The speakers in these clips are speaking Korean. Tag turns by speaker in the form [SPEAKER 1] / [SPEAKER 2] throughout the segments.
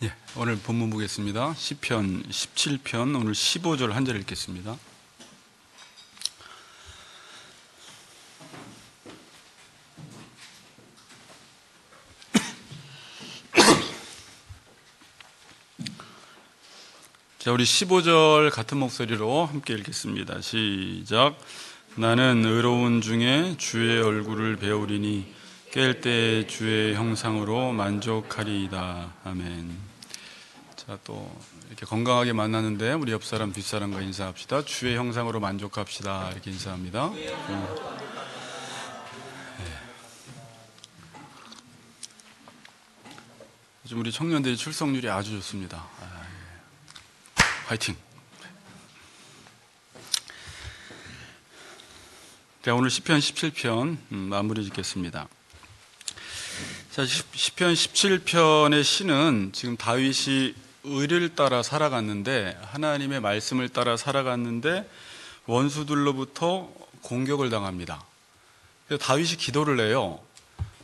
[SPEAKER 1] 예, 오늘 본문 보겠습니다. 시편 17편 오늘 15절 한 절 읽겠습니다. 자, 우리 15절 같은 목소리로 함께 읽겠습니다. 시작. 나는 의로운 중에 주의 얼굴을 배우리니 깰 때 주의 형상으로 만족하리이다. 아멘. 자, 또 이렇게 건강하게 만나는데 우리 옆 사람 뒷사람과 인사합시다. 주의 형상으로 만족합시다. 이렇게 인사합니다. 요즘 우리 청년들이 출석률이 아주 좋습니다. 화이팅! 자, 오늘 시편 17편 마무리 짓겠습니다. 자, 시편 17편의 시는 지금 다윗이 의를 따라 살아갔는데, 하나님의 말씀을 따라 살아갔는데 원수들로부터 공격을 당합니다. 그래서 다윗이 기도를 해요.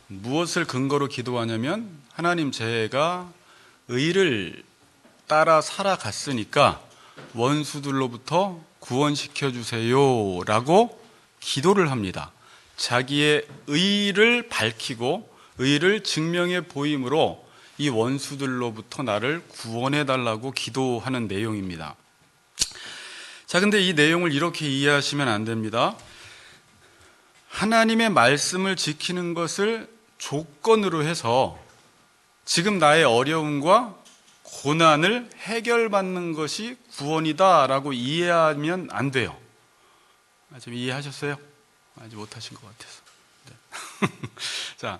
[SPEAKER 1] 무엇을 근거로 기도하냐면, 하나님, 제가 의를 따라 살아갔으니까 원수들로부터 구원시켜 주세요 라고 기도를 합니다. 자기의 의를 밝히고 의를 증명해 보임으로 이 원수들로부터 나를 구원해 달라고 기도하는 내용입니다. 자, 근데 이 내용을 이렇게 이해하시면 안 됩니다. 하나님의 말씀을 지키는 것을 조건으로 해서 지금 나의 어려움과 고난을 해결받는 것이 구원이다라고 이해하면 안 돼요. 좀 이해하셨어요? 아직 못하신 것 같아서. 네. 자,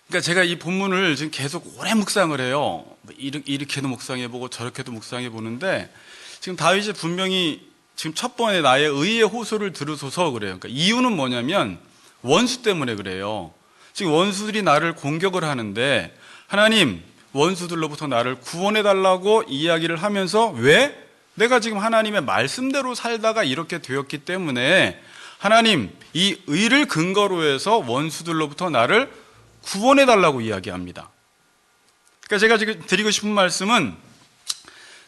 [SPEAKER 1] 그러니까 제가 이 본문을 지금 계속 오래 묵상을 해요. 이렇게도 묵상해보고 저렇게도 묵상해보는데, 지금 다윗이 분명히 지금 첫 번에 나의 의의 호소를 들으소서 그래요. 그러니까 이유는 뭐냐면 원수 때문에 그래요. 지금 원수들이 나를 공격을 하는데, 하나님, 원수들로부터 나를 구원해달라고 이야기를 하면서, 왜? 내가 지금 하나님의 말씀대로 살다가 이렇게 되었기 때문에 하나님, 이 의를 근거로 해서 원수들로부터 나를 구원해달라고 이야기합니다. 그러니까 제가 지금 드리고 싶은 말씀은,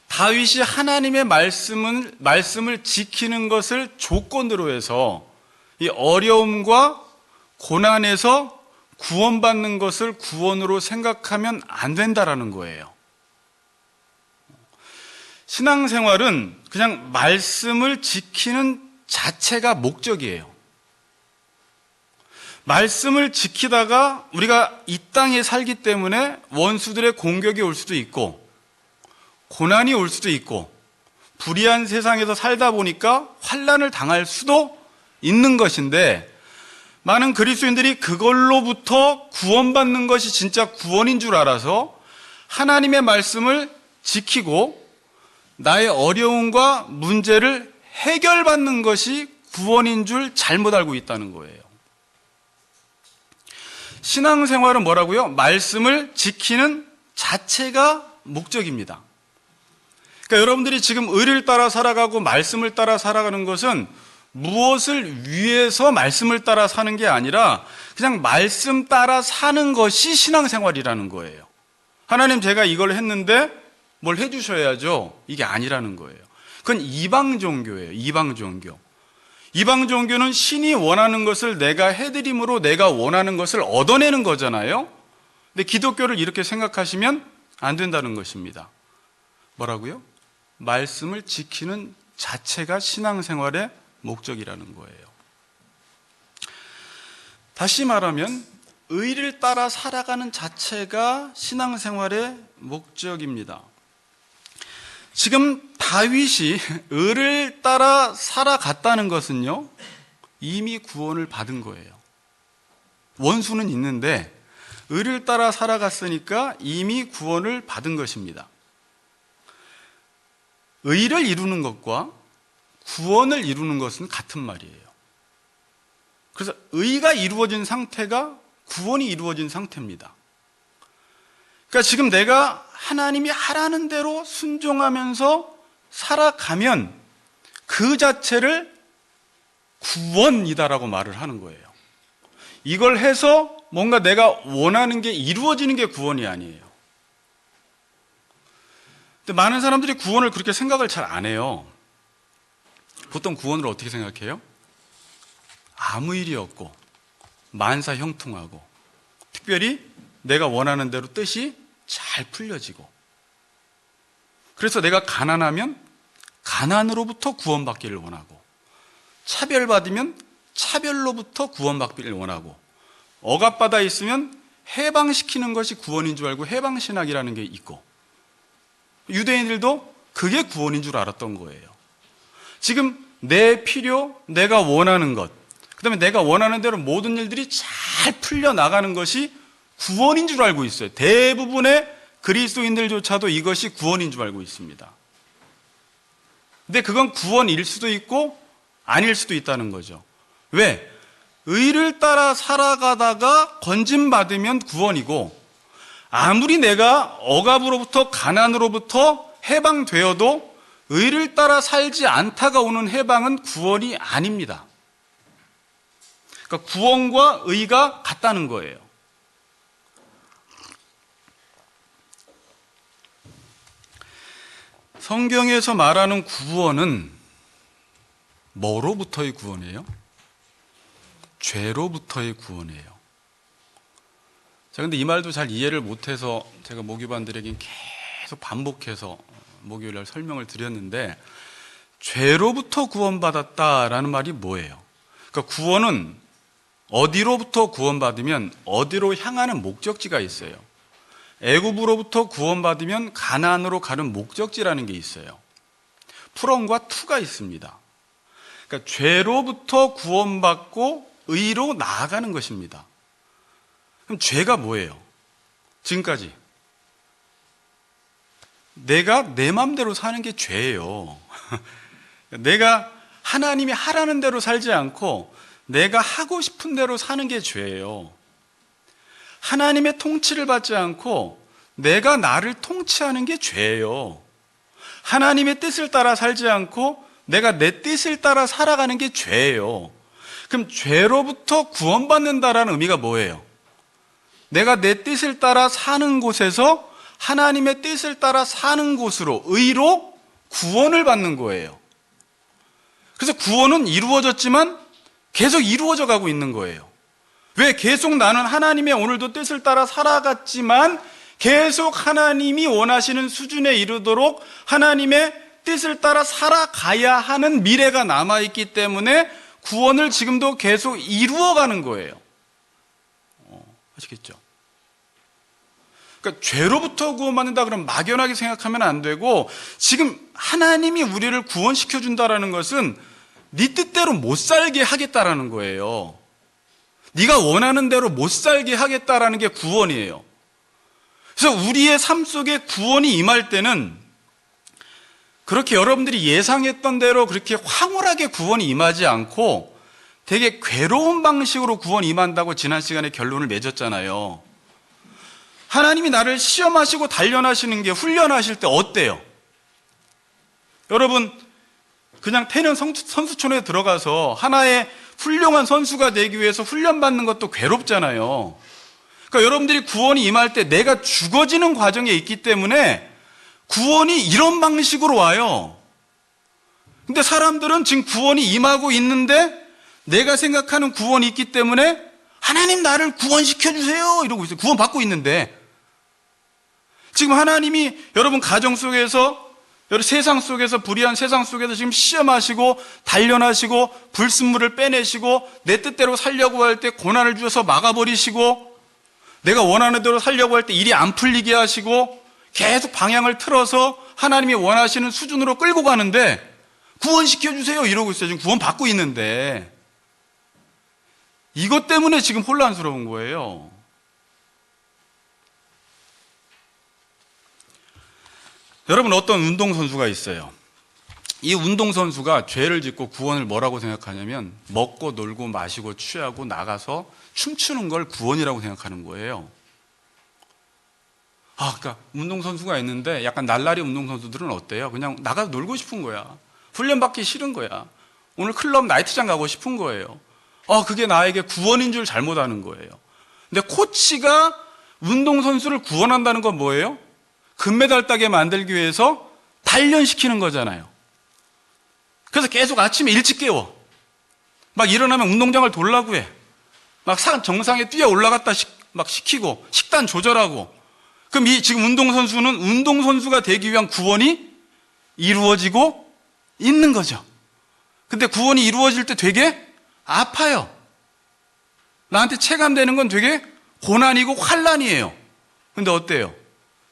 [SPEAKER 1] 다윗이 하나님의 말씀을 지키는 것을 조건으로 해서 이 어려움과 고난에서 구원받는 것을 구원으로 생각하면 안 된다라는 거예요. 신앙생활은 그냥 말씀을 지키는 자체가 목적이에요. 말씀을 지키다가 우리가 이 땅에 살기 때문에 원수들의 공격이 올 수도 있고, 고난이 올 수도 있고, 불의한 세상에서 살다 보니까 환난을 당할 수도 있는 것인데, 많은 그리스도인들이 그걸로부터 구원받는 것이 진짜 구원인 줄 알아서 하나님의 말씀을 지키고 나의 어려움과 문제를 해결받는 것이 구원인 줄 잘못 알고 있다는 거예요. 신앙생활은 뭐라고요? 말씀을 지키는 자체가 목적입니다. 그러니까 여러분들이 지금 의를 따라 살아가고 말씀을 따라 살아가는 것은 무엇을 위해서 말씀을 따라 사는 게 아니라 그냥 말씀 따라 사는 것이 신앙생활이라는 거예요. 하나님, 제가 이걸 했는데 뭘 해주셔야죠. 이게 아니라는 거예요. 그건 이방 종교예요. 이방 종교. 이방 종교는 신이 원하는 것을 내가 해드림으로 내가 원하는 것을 얻어내는 거잖아요. 근데 기독교를 이렇게 생각하시면 안 된다는 것입니다. 뭐라고요? 말씀을 지키는 자체가 신앙생활의 목적이라는 거예요. 다시 말하면 의를 따라 살아가는 자체가 신앙생활의 목적입니다. 지금 다윗이 의를 따라 살아갔다는 것은요, 이미 구원을 받은 거예요. 원수는 있는데 의를 따라 살아갔으니까 이미 구원을 받은 것입니다. 의를 이루는 것과 구원을 이루는 것은 같은 말이에요. 그래서 의가 이루어진 상태가 구원이 이루어진 상태입니다. 그러니까 지금 내가 하나님이 하라는 대로 순종하면서 살아가면 그 자체를 구원이다라고 말을 하는 거예요. 이걸 해서 뭔가 내가 원하는 게 이루어지는 게 구원이 아니에요. 근데 많은 사람들이 구원을 그렇게 생각을 잘 안 해요. 보통 구원을 어떻게 생각해요? 아무 일이 없고 만사 형통하고 특별히 내가 원하는 대로 뜻이 잘 풀려지고, 그래서 내가 가난하면 가난으로부터 구원받기를 원하고, 차별받으면 차별로부터 구원받기를 원하고, 억압받아 있으면 해방시키는 것이 구원인 줄 알고 해방신학이라는 게 있고, 유대인들도 그게 구원인 줄 알았던 거예요. 지금 내 필요, 내가 원하는 것, 그 다음에 내가 원하는 대로 모든 일들이 잘 풀려나가는 것이 구원인 줄 알고 있어요. 대부분의 그리스도인들조차도 이것이 구원인 줄 알고 있습니다. 근데 그건 구원일 수도 있고 아닐 수도 있다는 거죠. 왜? 의를 따라 살아가다가 건짐받으면 구원이고, 아무리 내가 억압으로부터 가난으로부터 해방되어도 의를 따라 살지 않다가 오는 해방은 구원이 아닙니다. 그러니까 구원과 의가 같다는 거예요. 성경에서 말하는 구원은 뭐로부터의 구원이에요? 죄로부터의 구원이에요. 자, 근데 이 말도 잘 이해를 못해서 제가 모교반들에게 계속 반복해서 목요일날 설명을 드렸는데, 죄로부터 구원받았다라는 말이 뭐예요? 그러니까 구원은 어디로부터 구원받으면 어디로 향하는 목적지가 있어요. 애굽으로부터 구원받으면 가나안으로 가는 목적지라는 게 있어요. 풀원과 투가 있습니다. 그러니까 죄로부터 구원받고 의로 나아가는 것입니다. 그럼 죄가 뭐예요? 지금까지 내가 내 맘대로 사는 게 죄예요. 내가 하나님이 하라는 대로 살지 않고 내가 하고 싶은 대로 사는 게 죄예요. 하나님의 통치를 받지 않고 내가 나를 통치하는 게 죄예요. 하나님의 뜻을 따라 살지 않고 내가 내 뜻을 따라 살아가는 게 죄예요. 그럼 죄로부터 구원받는다라는 의미가 뭐예요? 내가 내 뜻을 따라 사는 곳에서 하나님의 뜻을 따라 사는 곳으로, 의로 구원을 받는 거예요. 그래서 구원은 이루어졌지만 계속 이루어져 가고 있는 거예요. 왜? 계속 나는 하나님의 오늘도 뜻을 따라 살아갔지만 계속 하나님이 원하시는 수준에 이르도록 하나님의 뜻을 따라 살아가야 하는 미래가 남아있기 때문에 구원을 지금도 계속 이루어가는 거예요. 아시겠죠? 그러니까 죄로부터 구원받는다 그러면 막연하게 생각하면 안 되고, 지금 하나님이 우리를 구원시켜준다라는 것은 네 뜻대로 못 살게 하겠다라는 거예요. 네가 원하는 대로 못 살게 하겠다라는 게 구원이에요. 그래서 우리의 삶 속에 구원이 임할 때는 그렇게 여러분들이 예상했던 대로 그렇게 황홀하게 구원이 임하지 않고 되게 괴로운 방식으로 구원이 임한다고 지난 시간에 결론을 맺었잖아요. 하나님이 나를 시험하시고 단련하시는 게, 훈련하실 때 어때요? 여러분, 그냥 태는 선수촌에 들어가서 하나의 훌륭한 선수가 되기 위해서 훈련받는 것도 괴롭잖아요. 그러니까 여러분들이 구원이 임할 때 내가 죽어지는 과정에 있기 때문에 구원이 이런 방식으로 와요. 근데 사람들은 지금 구원이 임하고 있는데 내가 생각하는 구원이 있기 때문에 하나님 나를 구원시켜주세요 이러고 있어요. 구원 받고 있는데. 지금 하나님이 여러분 가정 속에서, 여러분 세상 속에서, 불의한 세상 속에서 지금 시험하시고 단련하시고 불순물을 빼내시고 내 뜻대로 살려고 할 때 고난을 주셔서 막아버리시고, 내가 원하는 대로 살려고 할 때 일이 안 풀리게 하시고 계속 방향을 틀어서 하나님이 원하시는 수준으로 끌고 가는데 구원시켜주세요 이러고 있어요. 지금 구원 받고 있는데. 이것 때문에 지금 혼란스러운 거예요. 여러분, 어떤 운동선수가 있어요. 이 운동선수가 죄를 짓고 구원을 뭐라고 생각하냐면 먹고 놀고 마시고 취하고 나가서 춤추는 걸 구원이라고 생각하는 거예요. 그러니까 운동선수가 있는데 약간 날라리 운동선수들은 어때요? 그냥 나가서 놀고 싶은 거야. 훈련받기 싫은 거야. 오늘 클럽 나이트장 가고 싶은 거예요. 그게 나에게 구원인 줄 잘못 아는 거예요. 근데 코치가 운동선수를 구원한다는 건 뭐예요? 금메달 따게 만들기 위해서 단련시키는 거잖아요. 그래서 계속 아침에 일찍 깨워. 막 일어나면 운동장을 돌라고 해. 막 정상에 뛰어 올라갔다 막 시키고 식단 조절하고. 그럼 지금 운동선수는 운동선수가 되기 위한 구원이 이루어지고 있는 거죠. 근데 구원이 이루어질 때 되게 아파요. 나한테 체감되는 건 되게 고난이고 환난이에요. 근데 어때요?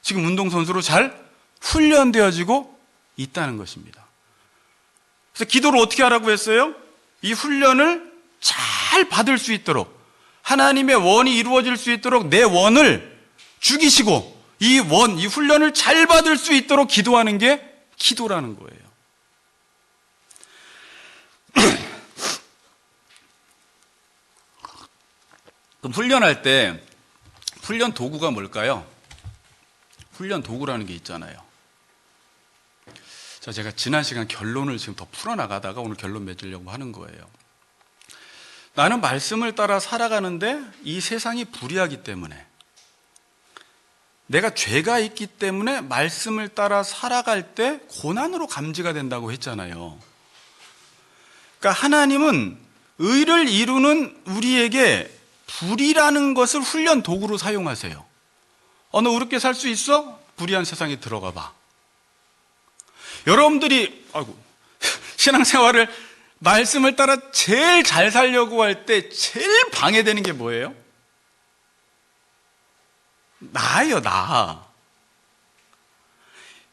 [SPEAKER 1] 지금 운동선수로 잘 훈련되어지고 있다는 것입니다. 그래서 기도를 어떻게 하라고 했어요? 이 훈련을 잘 받을 수 있도록, 하나님의 원이 이루어질 수 있도록 내 원을 죽이시고 이 훈련을 잘 받을 수 있도록 기도하는 게 기도라는 거예요. 그럼 훈련할 때 훈련 도구가 뭘까요? 훈련 도구라는 게 있잖아요. 자, 제가 지난 시간 결론을 지금 더 풀어나가다가 오늘 결론 맺으려고 하는 거예요. 나는 말씀을 따라 살아가는데 이 세상이 불의하기 때문에, 내가 죄가 있기 때문에 말씀을 따라 살아갈 때 고난으로 감지가 된다고 했잖아요. 그러니까 하나님은 의를 이루는 우리에게 불의라는 것을 훈련 도구로 사용하세요. 너 의롭게 살 수 있어? 불의한 세상에 들어가 봐. 여러분들이 신앙생활을 말씀을 따라 제일 잘 살려고 할 때 제일 방해되는 게 뭐예요? 나예요, 나.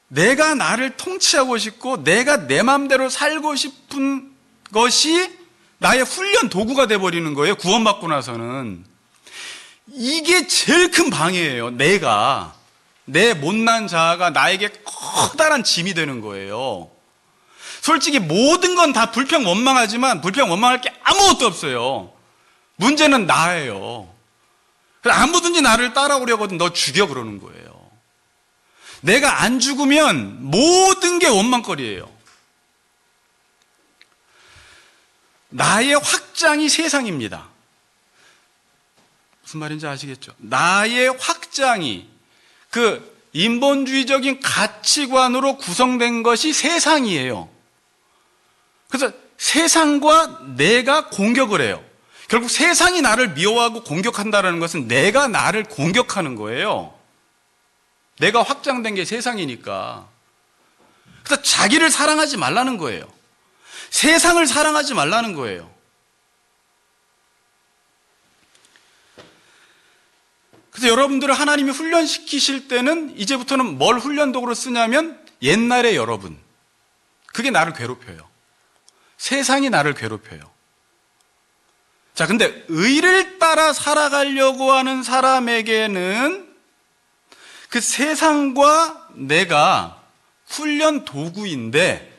[SPEAKER 1] 내가 나를 통치하고 싶고 내가 내 마음대로 살고 싶은 것이 나의 훈련 도구가 돼버리는 거예요. 구원받고 나서는. 이게 제일 큰 방해예요. 내 못난 자아가 나에게 커다란 짐이 되는 거예요. 솔직히 모든 건 다 불평원망하지만 불평원망할 게 아무것도 없어요. 문제는 나예요. 아무든지 나를 따라오려거든 너 죽여 그러는 거예요. 내가 안 죽으면 모든 게 원망거리예요. 나의 확장이 세상입니다. 무슨 말인지 아시겠죠? 나의 확장이 그 인본주의적인 가치관으로 구성된 것이 세상이에요. 그래서 세상과 내가 공격을 해요. 결국 세상이 나를 미워하고 공격한다는 것은 내가 나를 공격하는 거예요. 내가 확장된 게 세상이니까. 그래서 자기를 사랑하지 말라는 거예요. 세상을 사랑하지 말라는 거예요. 그래서 여러분들을 하나님이 훈련시키실 때는 이제부터는 뭘 훈련도구로 쓰냐면 옛날의 여러분, 그게 나를 괴롭혀요. 세상이 나를 괴롭혀요. 자, 근데 의를 따라 살아가려고 하는 사람에게는 그 세상과 내가 훈련 도구인데,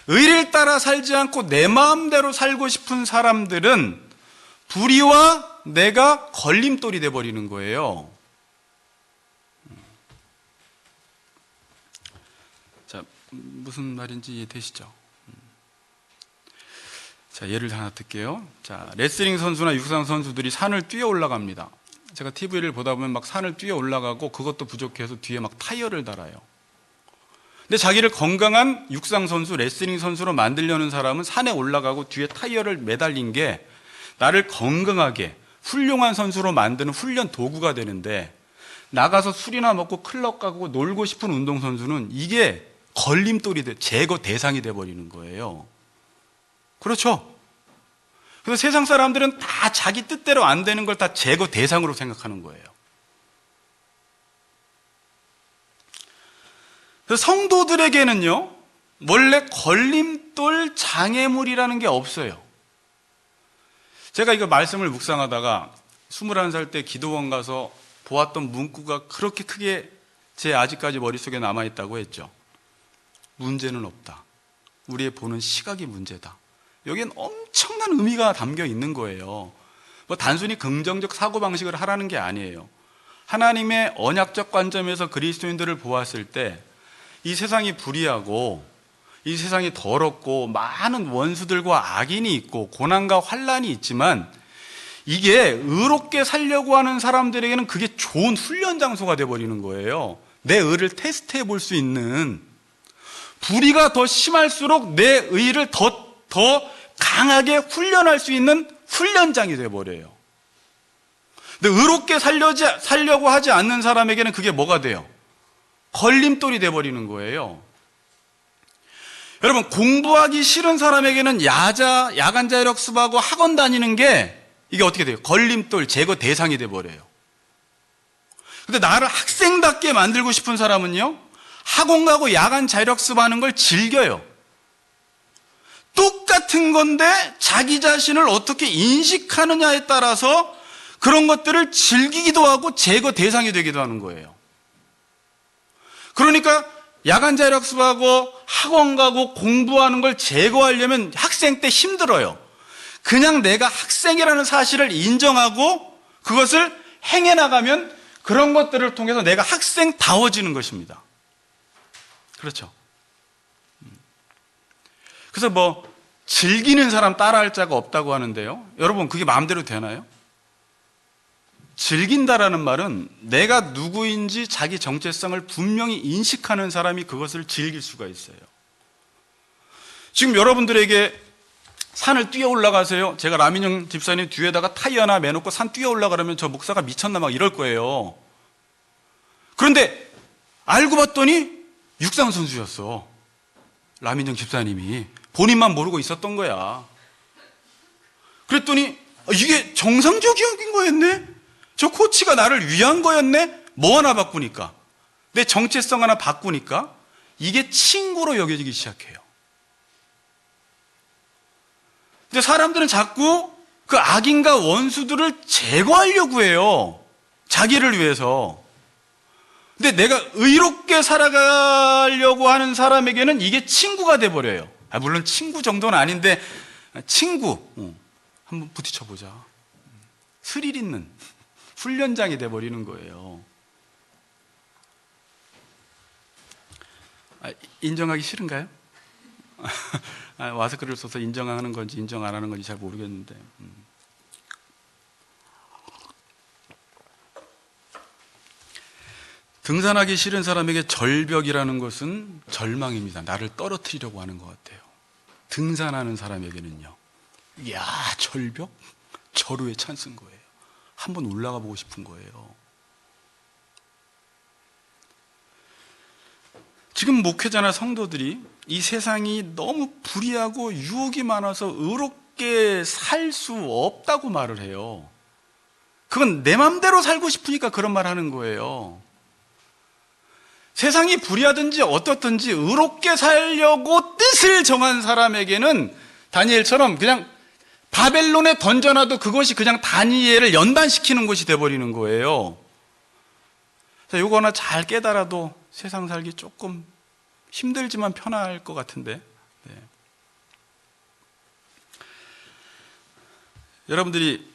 [SPEAKER 1] 의를 따라 살지 않고 내 마음대로 살고 싶은 사람들은 불의와 내가 걸림돌이 돼버리는 거예요. 자, 무슨 말인지 이해되시죠? 자, 예를 하나 들게요. 자, 레슬링 선수나 육상 선수들이 산을 뛰어 올라갑니다. 제가 TV를 보다 보면 막 산을 뛰어 올라가고 그것도 부족해서 뒤에 막 타이어를 달아요. 근데 자기를 건강한 육상 선수, 레슬링 선수로 만들려는 사람은 산에 올라가고 뒤에 타이어를 매달린 게 나를 건강하게 훌륭한 선수로 만드는 훈련 도구가 되는데, 나가서 술이나 먹고 클럽 가고 놀고 싶은 운동선수는 이게 걸림돌이 제거 대상이 돼버리는 거예요. 그렇죠? 그래서 세상 사람들은 다 자기 뜻대로 안 되는 걸 다 제거 대상으로 생각하는 거예요. 그래서 성도들에게는요, 원래 걸림돌 장애물이라는 게 없어요. 제가 이거 말씀을 묵상하다가 21살 때 기도원 가서 보았던 문구가 그렇게 크게 제 아직까지 머릿속에 남아있다고 했죠. 문제는 없다. 우리의 보는 시각이 문제다. 여기엔 엄청난 의미가 담겨 있는 거예요. 뭐 단순히 긍정적 사고방식을 하라는 게 아니에요. 하나님의 언약적 관점에서 그리스도인들을 보았을 때 이 세상이 불의하고 이 세상이 더럽고 많은 원수들과 악인이 있고 고난과 환난이 있지만, 이게 의롭게 살려고 하는 사람들에게는 그게 좋은 훈련 장소가 돼버리는 거예요. 내 의를 테스트해 볼 수 있는, 불의가 더 심할수록 내 의를 더 강하게 훈련할 수 있는 훈련장이 돼버려요. 근데 의롭게 살려고 하지 않는 사람에게는 그게 뭐가 돼요? 걸림돌이 돼버리는 거예요. 여러분, 공부하기 싫은 사람에게는 야간 자율학 수업하고 학원 다니는 게 이게 어떻게 돼요? 걸림돌 제거 대상이 돼버려요. 근데 나를 학생답게 만들고 싶은 사람은요, 학원 가고 야간 자율학 수업하는 걸 즐겨요. 똑같은 건데 자기 자신을 어떻게 인식하느냐에 따라서 그런 것들을 즐기기도 하고 제거 대상이 되기도 하는 거예요. 그러니까 야간 자율학습하고 학원 가고 공부하는 걸 제거하려면 학생 때 힘들어요. 그냥 내가 학생이라는 사실을 인정하고 그것을 행해 나가면 그런 것들을 통해서 내가 학생다워지는 것입니다. 그렇죠. 그래서 뭐 즐기는 사람 따라할 자가 없다고 하는데요, 여러분 그게 마음대로 되나요? 즐긴다라는 말은 내가 누구인지 자기 정체성을 분명히 인식하는 사람이 그것을 즐길 수가 있어요. 지금 여러분들에게 산을 뛰어 올라가세요. 제가 라민영 집사님 뒤에다가 타이어 하나 매놓고 산 뛰어 올라가려면 저 목사가 미쳤나 막 이럴 거예요. 그런데 알고 봤더니 육상 선수였어. 라민영 집사님이 본인만 모르고 있었던 거야. 그랬더니 이게 정상적인 거였네? 저 코치가 나를 위한 거였네? 뭐 하나 바꾸니까, 내 정체성 하나 바꾸니까 이게 친구로 여겨지기 시작해요. 근데 사람들은 자꾸 그 악인과 원수들을 제거하려고 해요. 자기를 위해서. 근데 내가 의롭게 살아가려고 하는 사람에게는 이게 친구가 돼버려요. 물론 친구 정도는 아닌데 친구, 한번 부딪혀보자. 스릴 있는 훈련장이 돼버리는 거예요. 인정하기 싫은가요? 와서 글을 써서 인정하는 건지 인정 안 하는 건지 잘 모르겠는데, 등산하기 싫은 사람에게 절벽이라는 것은 절망입니다. 나를 떨어뜨리려고 하는 것 같아요. 등산하는 사람에게는요, 이야, 절벽? 절호의 찬스인 거예요. 한번 올라가 보고 싶은 거예요. 지금 목회자나 성도들이 이 세상이 너무 불의하고 유혹이 많아서 의롭게 살 수 없다고 말을 해요. 그건 내 맘대로 살고 싶으니까 그런 말 하는 거예요. 세상이 불의하든지 어떻든지 의롭게 살려고 뜻을 정한 사람에게는 다니엘처럼 그냥 바벨론에 던져놔도 그것이 그냥 다니엘을 연단시키는 것이 돼버리는 거예요. 자, 요거 하나 잘 깨달아도 세상 살기 조금 힘들지만 편할 것 같은데, 네. 여러분들이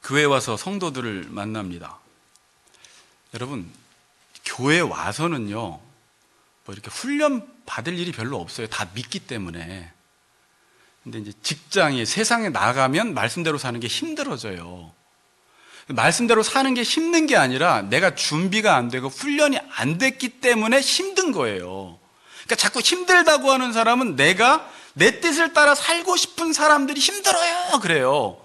[SPEAKER 1] 교회 와서 성도들을 만납니다. 여러분, 교회 와서는요, 뭐 이렇게 훈련 받을 일이 별로 없어요. 다 믿기 때문에. 근데 이제 직장에, 세상에 나가면 말씀대로 사는 게 힘들어져요. 말씀대로 사는 게 힘든 게 아니라 내가 준비가 안 되고 훈련이 안 됐기 때문에 힘든 거예요. 그러니까 자꾸 힘들다고 하는 사람은 내가 내 뜻을 따라 살고 싶은 사람들이 힘들어요, 그래요.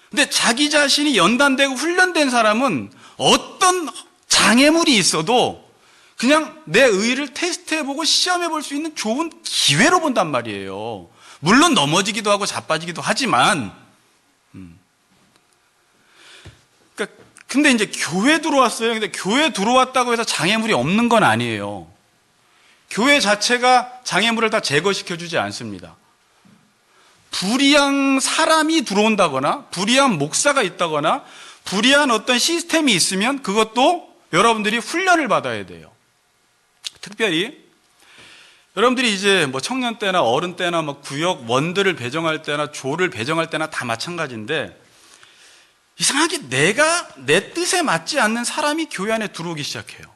[SPEAKER 1] 근데 자기 자신이 연단되고 훈련된 사람은 어떤 장애물이 있어도 그냥 내 의의를 테스트해보고 시험해볼 수 있는 좋은 기회로 본단 말이에요. 물론 넘어지기도 하고 자빠지기도 하지만, 그러니까 근데 이제 교회 들어왔어요. 근데 교회 들어왔다고 해서 장애물이 없는 건 아니에요. 교회 자체가 장애물을 다 제거시켜주지 않습니다. 불의한 사람이 들어온다거나 불의한 목사가 있다거나 불의한 어떤 시스템이 있으면 그것도 여러분들이 훈련을 받아야 돼요. 특별히 여러분들이 이제 뭐 청년 때나 어른 때나 뭐 구역 원들을 배정할 때나 조를 배정할 때나 다 마찬가지인데, 이상하게 내가 내 뜻에 맞지 않는 사람이 교회 안에 들어오기 시작해요.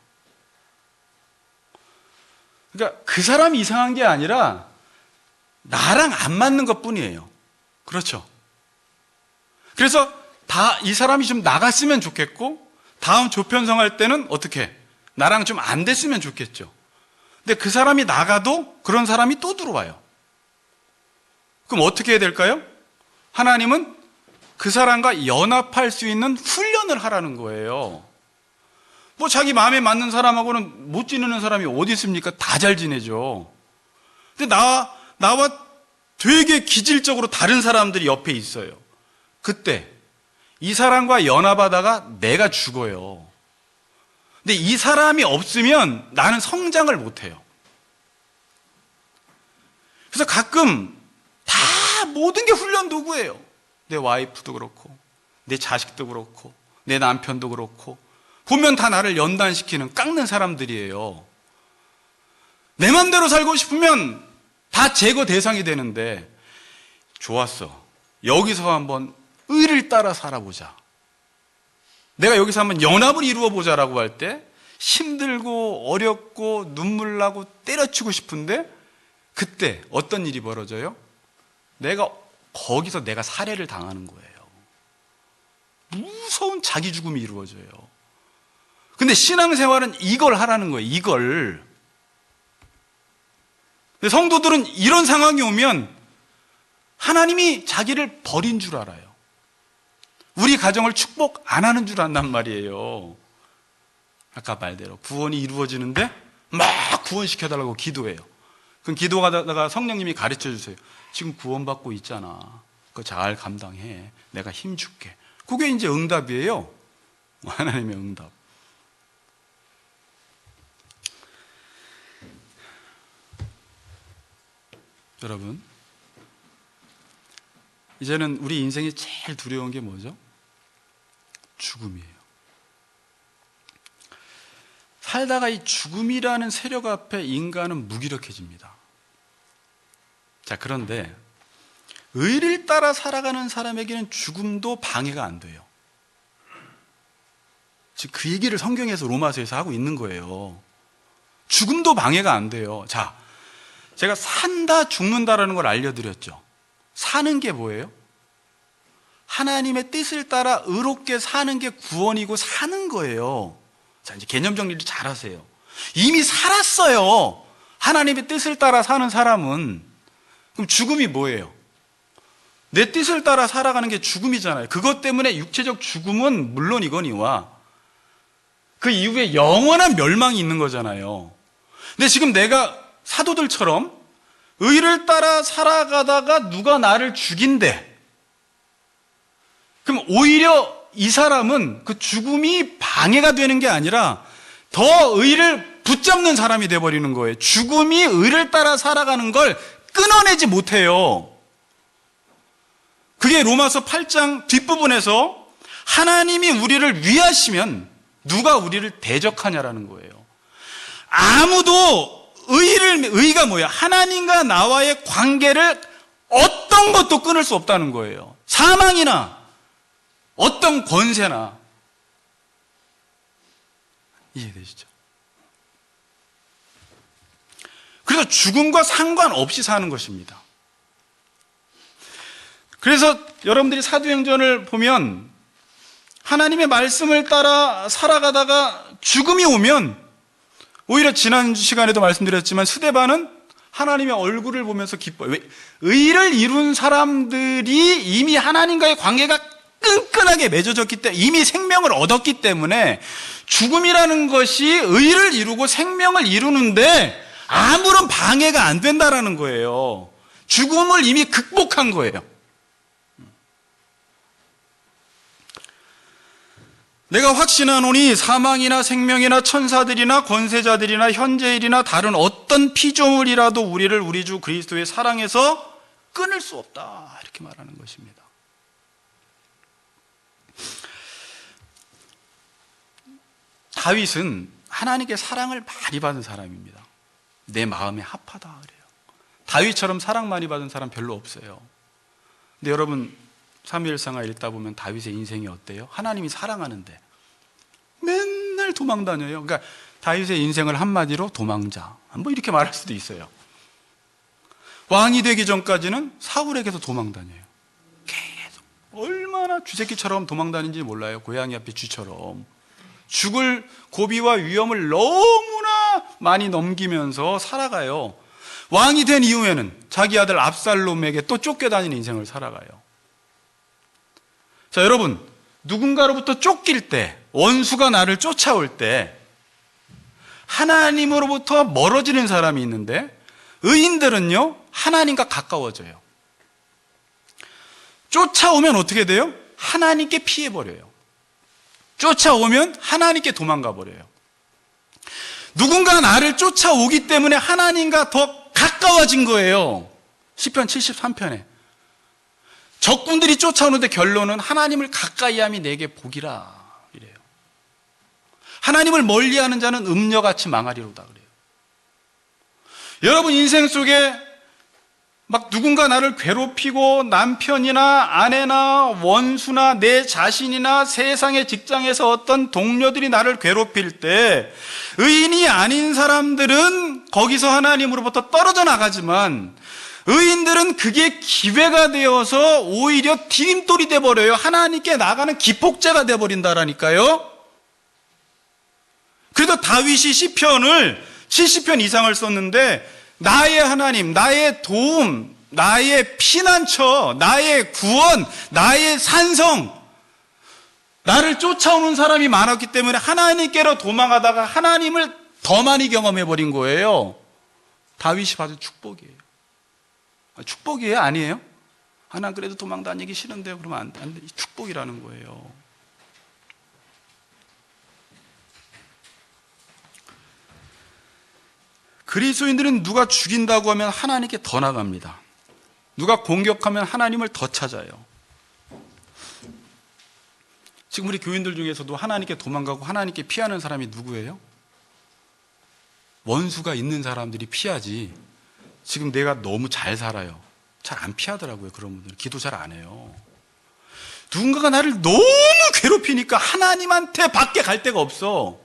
[SPEAKER 1] 그러니까 그 사람이 이상한 게 아니라 나랑 안 맞는 것 뿐이에요. 그렇죠? 그래서 다 이 사람이 좀 나갔으면 좋겠고, 다음 조편성할 때는 어떻게? 나랑 좀 안 됐으면 좋겠죠. 근데 그 사람이 나가도 그런 사람이 또 들어와요. 그럼 어떻게 해야 될까요? 하나님은 그 사람과 연합할 수 있는 훈련을 하라는 거예요. 뭐 자기 마음에 맞는 사람하고는 못 지내는 사람이 어디 있습니까? 다 잘 지내죠. 근데 나와 되게 기질적으로 다른 사람들이 옆에 있어요. 그때 이 사람과 연합하다가 내가 죽어요. 근데 이 사람이 없으면 나는 성장을 못해요. 그래서 가끔 다 모든 게 훈련 도구예요. 내 와이프도 그렇고 내 자식도 그렇고 내 남편도 그렇고 보면 다 나를 연단시키는 깎는 사람들이에요. 내 맘대로 살고 싶으면 다 제거 대상이 되는데 좋았어. 여기서 한번 의를 따라 살아보자. 내가 여기서 한번 연합을 이루어보자라고 할 때 힘들고 어렵고 눈물 나고 때려치고 싶은데 그때 어떤 일이 벌어져요? 거기서 내가 살해를 당하는 거예요. 무서운 자기 죽음이 이루어져요. 근데 신앙생활은 이걸 하라는 거예요. 이걸. 근데 성도들은 이런 상황이 오면 하나님이 자기를 버린 줄 알아요. 우리 가정을 축복 안 하는 줄 안단 말이에요. 아까 말대로 구원이 이루어지는데 막 구원시켜달라고 기도해요. 그럼 기도하다가 성령님이 가르쳐 주세요. 지금 구원받고 있잖아. 그거 잘 감당해. 내가 힘 줄게. 그게 이제 응답이에요. 하나님의 응답. 여러분, 이제는 우리 인생에 제일 두려운 게 뭐죠? 죽음이에요. 살다가 이 죽음이라는 세력 앞에 인간은 무기력해집니다. 자, 그런데 의를 따라 살아가는 사람에게는 죽음도 방해가 안 돼요. 지금 그 얘기를 성경에서 로마서에서 하고 있는 거예요. 죽음도 방해가 안 돼요. 자, 제가 산다 죽는다라는 걸 알려드렸죠. 사는 게 뭐예요? 하나님의 뜻을 따라 의롭게 사는 게 구원이고 사는 거예요. 자, 이제 개념 정리를 잘 하세요. 이미 살았어요. 하나님의 뜻을 따라 사는 사람은. 그럼 죽음이 뭐예요? 내 뜻을 따라 살아가는 게 죽음이잖아요. 그것 때문에 육체적 죽음은 물론이거니와 그 이후에 영원한 멸망이 있는 거잖아요. 근데 지금 내가 사도들처럼 의를 따라 살아가다가 누가 나를 죽인대. 그럼 오히려 이 사람은 그 죽음이 방해가 되는 게 아니라 더 의를 붙잡는 사람이 돼버리는 거예요. 죽음이 의를 따라 살아가는 걸 끊어내지 못해요. 그게 로마서 8장 뒷부분에서 하나님이 우리를 위하시면 누가 우리를 대적하냐라는 거예요. 아무도 의가 뭐예요? 하나님과 나와의 관계를 어떤 것도 끊을 수 없다는 거예요. 사망이나 어떤 권세나. 이해되시죠? 그래서 죽음과 상관없이 사는 것입니다. 그래서 여러분들이 사도행전을 보면 하나님의 말씀을 따라 살아가다가 죽음이 오면 오히려 지난 시간에도 말씀드렸지만 스데반은 하나님의 얼굴을 보면서 기뻐요. 왜? 의를 이룬 사람들이 이미 하나님과의 관계가 끈끈하게 맺어졌기 때문에 이미 생명을 얻었기 때문에 죽음이라는 것이 의를 이루고 생명을 이루는데 아무런 방해가 안 된다라는 거예요. 죽음을 이미 극복한 거예요. 내가 확신하노니 사망이나 생명이나 천사들이나 권세자들이나 현재일이나 다른 어떤 피조물이라도 우리를 우리 주 그리스도의 사랑에서 끊을 수 없다. 이렇게 말하는 것입니다. 다윗은 하나님께 사랑을 많이 받은 사람입니다. 내 마음에 합하다 그래요. 다윗처럼 사랑 많이 받은 사람 별로 없어요. 근데 여러분 사무엘상하 읽다 보면 다윗의 인생이 어때요? 하나님이 사랑하는데 맨날 도망다녀요. 그러니까 다윗의 인생을 한마디로 도망자, 뭐 이렇게 말할 수도 있어요. 왕이 되기 전까지는 사울에게서 도망다녀요. 계속 얼마나 쥐새끼처럼 도망다니는지 몰라요. 고양이 앞에 쥐처럼. 죽을 고비와 위험을 너무나 많이 넘기면서 살아가요. 왕이 된 이후에는 자기 아들 압살롬에게 또 쫓겨다니는 인생을 살아가요. 자, 여러분, 누군가로부터 쫓길 때, 원수가 나를 쫓아올 때 하나님으로부터 멀어지는 사람이 있는데, 의인들은요 하나님과 가까워져요. 쫓아오면 어떻게 돼요? 하나님께 피해버려요. 쫓아오면 하나님께 도망가 버려요. 누군가 나를 쫓아오기 때문에 하나님과 더 가까워진 거예요. 시편 73편에 적군들이 쫓아오는데 결론은 하나님을 가까이함이 내게 복이라 이래요. 하나님을 멀리하는 자는 음녀같이 망하리로다 그래요. 여러분 인생 속에 막 누군가 나를 괴롭히고 남편이나 아내나 원수나 내 자신이나 세상의 직장에서 어떤 동료들이 나를 괴롭힐 때 의인이 아닌 사람들은 거기서 하나님으로부터 떨어져 나가지만 의인들은 그게 기회가 되어서 오히려 디딤돌이 돼버려요. 하나님께 나가는 기폭제가 돼버린다라니까요. 그래도 다윗이 시편을 70편 이상을 썼는데 나의 하나님, 나의 도움, 나의 피난처, 나의 구원, 나의 산성, 나를 쫓아오는 사람이 많았기 때문에 하나님께로 도망하다가 하나님을 더 많이 경험해버린 거예요. 다윗이 받은 축복이에요. 축복이에요? 아니에요? 난 그래도 도망 다니기 싫은데요. 그러면 안 돼. 축복이라는 거예요. 그리스도인들은 누가 죽인다고 하면 하나님께 더 나갑니다. 누가 공격하면 하나님을 더 찾아요. 지금 우리 교인들 중에서도 하나님께 도망가고 하나님께 피하는 사람이 누구예요? 원수가 있는 사람들이 피하지. 지금 내가 너무 잘 살아요. 잘 안 피하더라고요. 그런 분들은 기도 잘 안 해요. 누군가가 나를 너무 괴롭히니까 하나님한테 밖에 갈 데가 없어.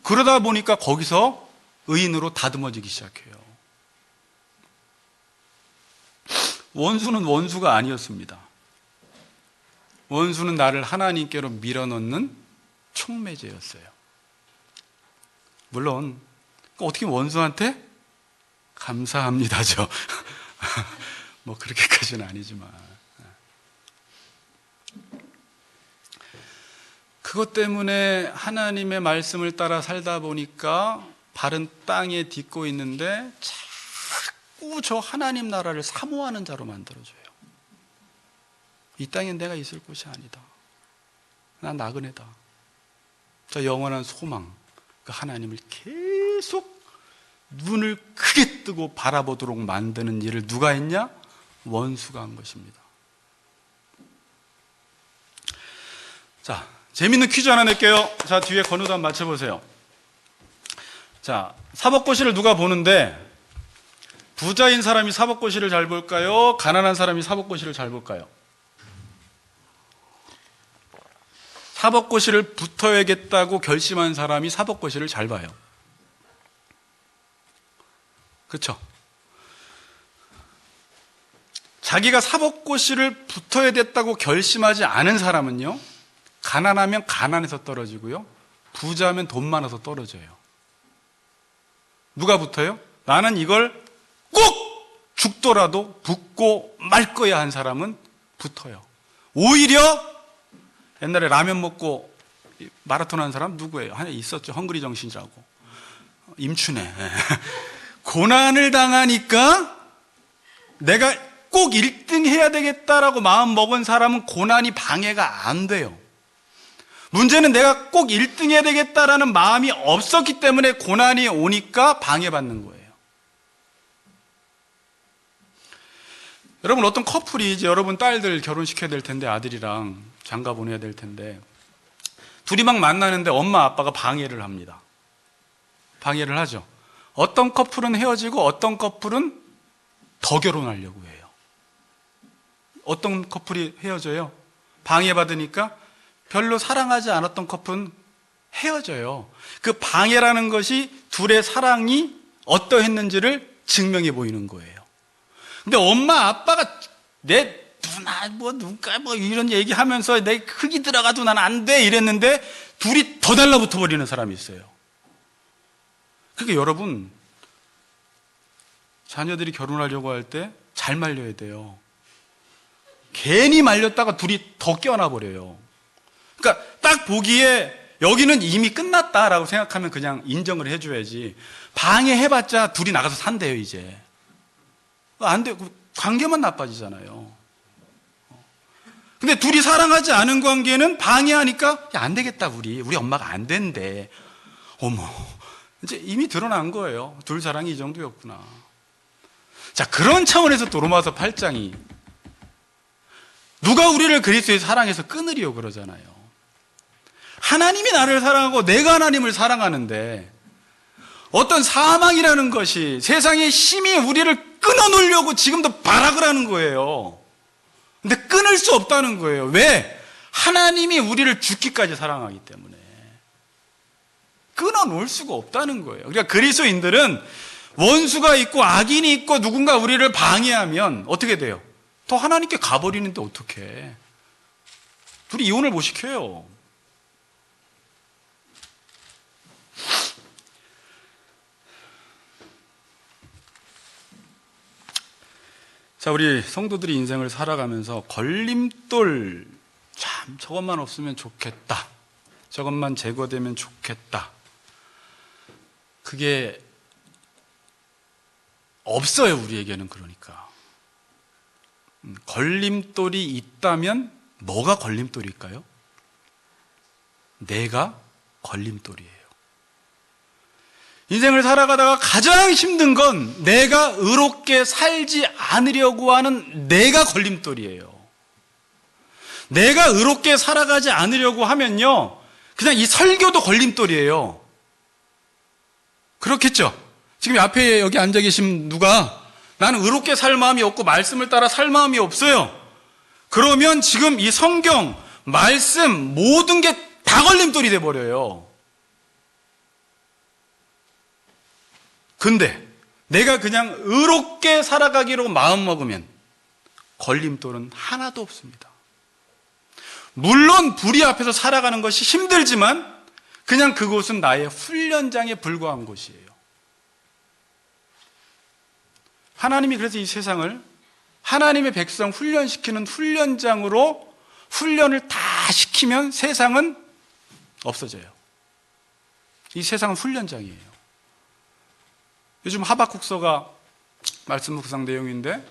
[SPEAKER 1] 그러다 보니까 거기서 의인으로 다듬어지기 시작해요. 원수는 원수가 아니었습니다. 원수는 나를 하나님께로 밀어넣는 촉매제였어요. 물론 어떻게 원수한테 감사합니다죠. 뭐 그렇게까지는 아니지만 그것 때문에 하나님의 말씀을 따라 살다 보니까 발은 땅에 딛고 있는데 자꾸 저 하나님 나라를 사모하는 자로 만들어줘요. 이 땅엔 내가 있을 곳이 아니다. 난 나그네다. 저 영원한 소망, 그 하나님을 계속 눈을 크게 뜨고 바라보도록 만드는 일을 누가 했냐? 원수가 한 것입니다. 자, 재밌는 퀴즈 하나 낼게요. 자, 뒤에 건우도 한번 맞춰보세요. 자, 사법고시를 누가 보는데 부자인 사람이 사법고시를 잘 볼까요? 가난한 사람이 사법고시를 잘 볼까요? 사법고시를 붙어야겠다고 결심한 사람이 사법고시를 잘 봐요. 그렇죠? 자기가 사법고시를 붙어야 됐다고 결심하지 않은 사람은요, 가난하면 가난해서 떨어지고요, 부자면 돈 많아서 떨어져요. 누가 붙어요? 나는 이걸 꼭 죽더라도 붙고 말 거야 한 사람은 붙어요. 오히려 옛날에 라면 먹고 마라톤 한 사람 누구예요? 하나 있었죠. 헝그리 정신이라고. 임춘애. 고난을 당하니까 내가 꼭 1등 해야 되겠다라고 마음 먹은 사람은 고난이 방해가 안 돼요. 문제는 내가 꼭 1등 해야 되겠다라는 마음이 없었기 때문에 고난이 오니까 방해받는 거예요. 여러분, 어떤 커플이 이제 여러분 딸들 결혼시켜야 될 텐데, 아들이랑 장가 보내야 될 텐데, 둘이 막 만나는데 엄마 아빠가 방해를 합니다. 방해를 하죠. 어떤 커플은 헤어지고 어떤 커플은 더 결혼하려고 해요. 어떤 커플이 헤어져요? 방해받으니까 별로 사랑하지 않았던 커플은 헤어져요. 그 방해라는 것이 둘의 사랑이 어떠했는지를 증명해 보이는 거예요. 근데 엄마 아빠가 내 누나 누가 이런 얘기하면서 내 흙이 들어가도 난 안 돼 이랬는데 둘이 더 달라붙어 버리는 사람이 있어요. 그러니까 여러분, 자녀들이 결혼하려고 할 때 잘 말려야 돼요. 괜히 말렸다가 둘이 더 껴안아 버려요. 그러니까 딱 보기에 여기는 이미 끝났다라고 생각하면 그냥 인정을 해줘야지, 방해해봤자 둘이 나가서 산대요. 이제 안 돼. 관계만 나빠지잖아요. 근데 둘이 사랑하지 않은 관계는 방해하니까 야, 안 되겠다, 우리 엄마가 안 된대. 어머, 이제 이미 드러난 거예요. 둘 사랑이 이 정도였구나. 자, 그런 차원에서 또 로마서 8장이 누가 우리를 그리스도의 사랑해서 끊으리요 그러잖아요. 하나님이 나를 사랑하고 내가 하나님을 사랑하는데 어떤 사망이라는 것이, 세상의 힘이 우리를 끊어놓으려고 지금도 발악을 하는 거예요. 근데 끊을 수 없다는 거예요. 왜? 하나님이 우리를 죽기까지 사랑하기 때문에 끊어놓을 수가 없다는 거예요. 그러니까 그리스도인들은 원수가 있고 악인이 있고 누군가 우리를 방해하면 어떻게 돼요? 더 하나님께 가버리는데 어떡해. 둘이 이혼을 못 시켜요. 자, 우리 성도들이 인생을 살아가면서 걸림돌, 참 저것만 없으면 좋겠다, 저것만 제거되면 좋겠다, 그게 없어요. 우리에게는. 그러니까 걸림돌이 있다면 뭐가 걸림돌일까요? 내가 걸림돌이에요. 인생을 살아가다가 가장 힘든 건 내가 의롭게 살지 않으려고 하는 내가 걸림돌이에요. 내가 의롭게 살아가지 않으려고 하면요, 그냥 이 설교도 걸림돌이에요. 그렇겠죠? 지금 앞에 여기 앉아 계신 누가 나는 의롭게 살 마음이 없고 말씀을 따라 살 마음이 없어요. 그러면 지금 이 성경, 말씀 모든 게 다 걸림돌이 돼버려요. 근데 내가 그냥 의롭게 살아가기로 마음먹으면 걸림돌은 하나도 없습니다. 물론 불의 앞에서 살아가는 것이 힘들지만 그냥 그곳은 나의 훈련장에 불과한 곳이에요. 하나님이 그래서 이 세상을 하나님의 백성 훈련시키는 훈련장으로 훈련을 다 시키면 세상은 없어져요. 이 세상은 훈련장이에요. 요즘 하박국서가 말씀 묵상 내용인데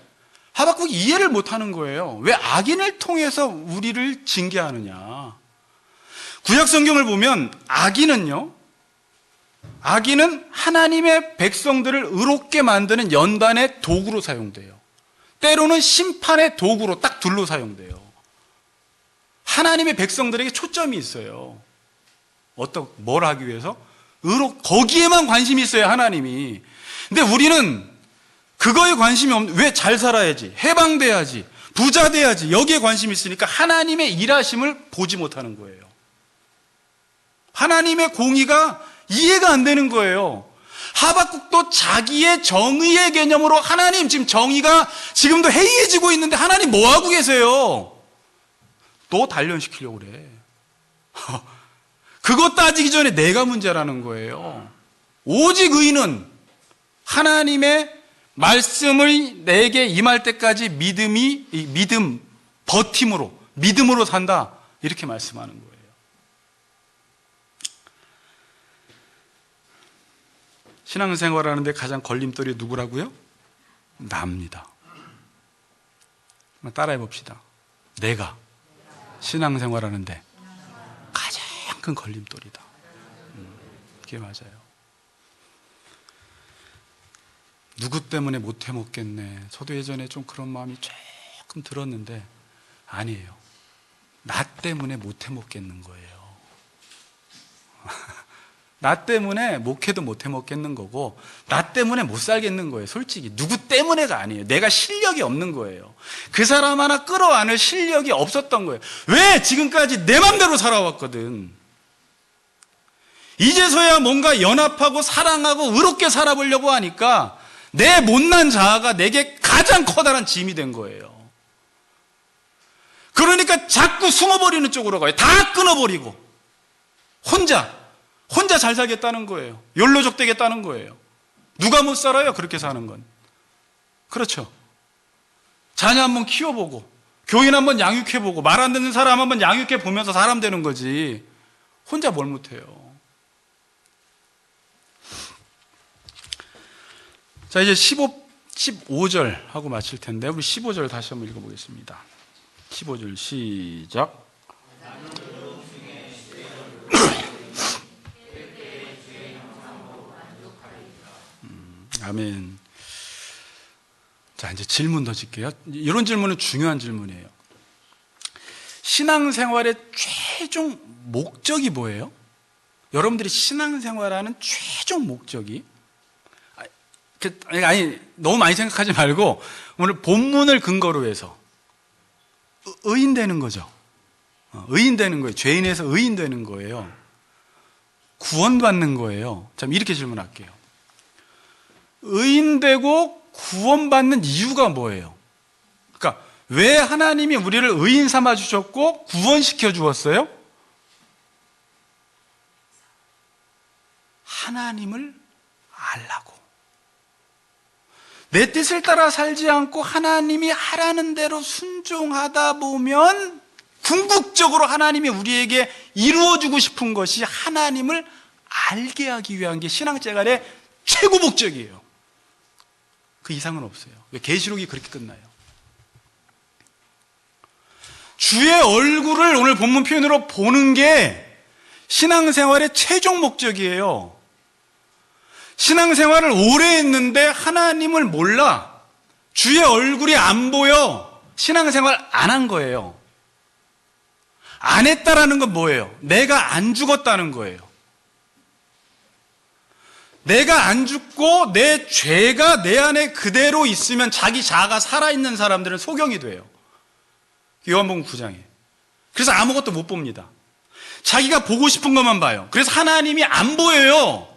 [SPEAKER 1] 하박국이 이해를 못하는 거예요. 왜 악인을 통해서 우리를 징계하느냐. 구약 성경을 보면 악인은 하나님의 백성들을 의롭게 만드는 연단의 도구로 사용돼요. 때로는 심판의 도구로 딱 둘로 사용돼요. 하나님의 백성들에게 초점이 있어요. 뭘 하기 위해서? 거기에만 관심이 있어요, 하나님이. 근데 우리는 그거에 관심이 없는, 왜 잘 살아야지, 해방돼야지, 부자 돼야지, 여기에 관심이 있으니까 하나님의 일하심을 보지 못하는 거예요. 하나님의 공의가 이해가 안 되는 거예요. 하박국도 자기의 정의의 개념으로 하나님 지금 정의가 지금도 해이해지고 있는데 하나님 뭐 하고 계세요? 또 단련시키려고 그래. 그거 따지기 전에 내가 문제라는 거예요. 오직 의인은 하나님의 말씀을 내게 임할 때까지 믿음으로 산다. 이렇게 말씀하는 거예요. 신앙생활 하는데 가장 걸림돌이 누구라고요? 나입니다. 따라해 봅시다. 내가 신앙생활 하는데 가장 큰 걸림돌이다. 그게 맞아요. 누구 때문에 못 해먹겠네. 저도 예전에 좀 그런 마음이 조금 들었는데 아니에요. 나 때문에 못 해먹겠는 거예요. 나 때문에 목회도 못 해먹겠는 거고 나 때문에 못 살겠는 거예요. 솔직히 누구 때문에가 아니에요. 내가 실력이 없는 거예요. 그 사람 하나 끌어안을 실력이 없었던 거예요. 왜? 지금까지 내 맘대로 살아왔거든. 이제서야 뭔가 연합하고 사랑하고 의롭게 살아보려고 하니까 내 못난 자아가 내게 가장 커다란 짐이 된 거예요. 그러니까 자꾸 숨어버리는 쪽으로 가요. 다 끊어버리고 혼자 잘 살겠다는 거예요. 욜로족 되겠다는 거예요. 누가 못 살아요? 그렇게 사는 건. 그렇죠. 자녀 한번 키워보고 교인 한번 양육해보고 말 안 듣는 사람 한번 양육해보면서 사람 되는 거지, 혼자 뭘 못해요. 자, 이제 15절 하고 마칠 텐데 우리 15절 다시 한번 읽어보겠습니다. 15절 시작. 아멘. 자, 이제 질문 던질게요. 이런 질문은 중요한 질문이에요. 신앙생활의 최종 목적이 뭐예요? 여러분들이 신앙생활하는 최종 목적이, 아니 너무 많이 생각하지 말고 오늘 본문을 근거로 해서 의인 되는 거죠. 의인 되는 거예요. 죄인에서 의인 되는 거예요. 구원받는 거예요. 참, 이렇게 질문할게요. 의인 되고 구원받는 이유가 뭐예요? 그러니까 왜 하나님이 우리를 의인 삼아 주셨고 구원시켜 주었어요? 하나님을 알라고. 내 뜻을 따라 살지 않고 하나님이 하라는 대로 순종하다 보면 궁극적으로 하나님이 우리에게 이루어주고 싶은 것이 하나님을 알게 하기 위한 게 신앙생활의 최고 목적이에요. 그 이상은 없어요. 계시록이 그렇게 끝나요. 주의 얼굴을 오늘 본문 표현으로 보는 게 신앙생활의 최종 목적이에요. 신앙생활을 오래 했는데 하나님을 몰라, 주의 얼굴이 안 보여, 신앙생활 안 한 거예요. 안 했다라는 건 뭐예요? 내가 안 죽었다는 거예요. 내가 안 죽고 내 죄가 내 안에 그대로 있으면 자기 자아가 살아있는 사람들은 소경이 돼요. 요한복음 9장에. 그래서 아무것도 못 봅니다. 자기가 보고 싶은 것만 봐요. 그래서 하나님이 안 보여요.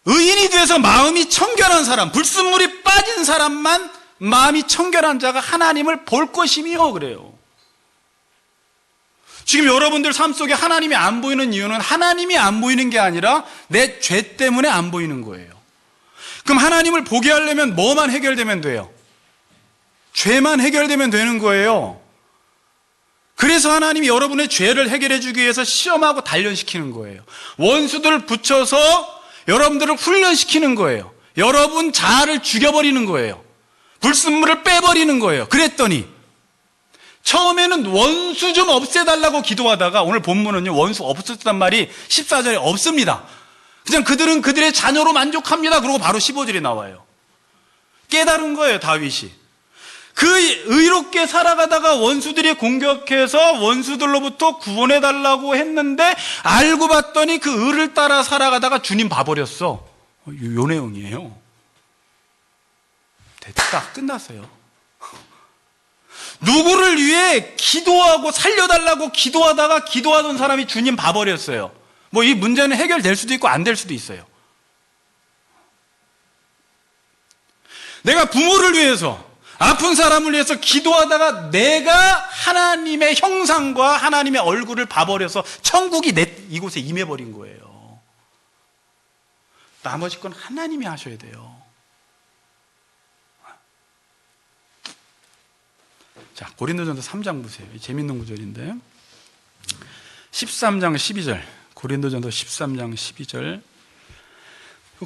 [SPEAKER 1] 의인이 돼서 마음이 청결한 사람, 불순물이 빠진 사람만, 마음이 청결한 자가 하나님을 볼 것이며 그래요. 지금 여러분들 삶 속에 하나님이 안 보이는 이유는 하나님이 안 보이는 게 아니라 내 죄 때문에 안 보이는 거예요. 그럼 하나님을 보게 하려면 뭐만 해결되면 돼요? 죄만 해결되면 되는 거예요. 그래서 하나님이 여러분의 죄를 해결해 주기 위해서 시험하고 단련시키는 거예요. 원수들을 붙여서 여러분들을 훈련시키는 거예요. 여러분 자아를 죽여버리는 거예요. 불순물을 빼버리는 거예요. 그랬더니 처음에는 원수 좀 없애달라고 기도하다가 오늘 본문은요, 원수 없었단 말이 14절에 없습니다. 그냥 그들은 그들의 자녀로 만족합니다. 그러고 바로 15절에 나와요. 깨달은 거예요, 다윗이. 그 의롭게 살아가다가 원수들이 공격해서 원수들로부터 구원해달라고 했는데 알고 봤더니 그 의를 따라 살아가다가 주님 봐버렸어. 요 내용이에요. 됐다, 끝났어요. 누구를 위해 기도하고 살려달라고 기도하다가 기도하던 사람이 주님 봐버렸어요. 뭐 이 문제는 해결될 수도 있고 안 될 수도 있어요. 내가 부모를 위해서, 아픈 사람을 위해서 기도하다가 내가 하나님의 형상과 하나님의 얼굴을 봐버려서 천국이 이곳에 임해버린 거예요. 나머지 건 하나님이 하셔야 돼요. 자, 고린도전서 3장 보세요. 재밌는 구절인데 13장 12절, 고린도전서 13장 12절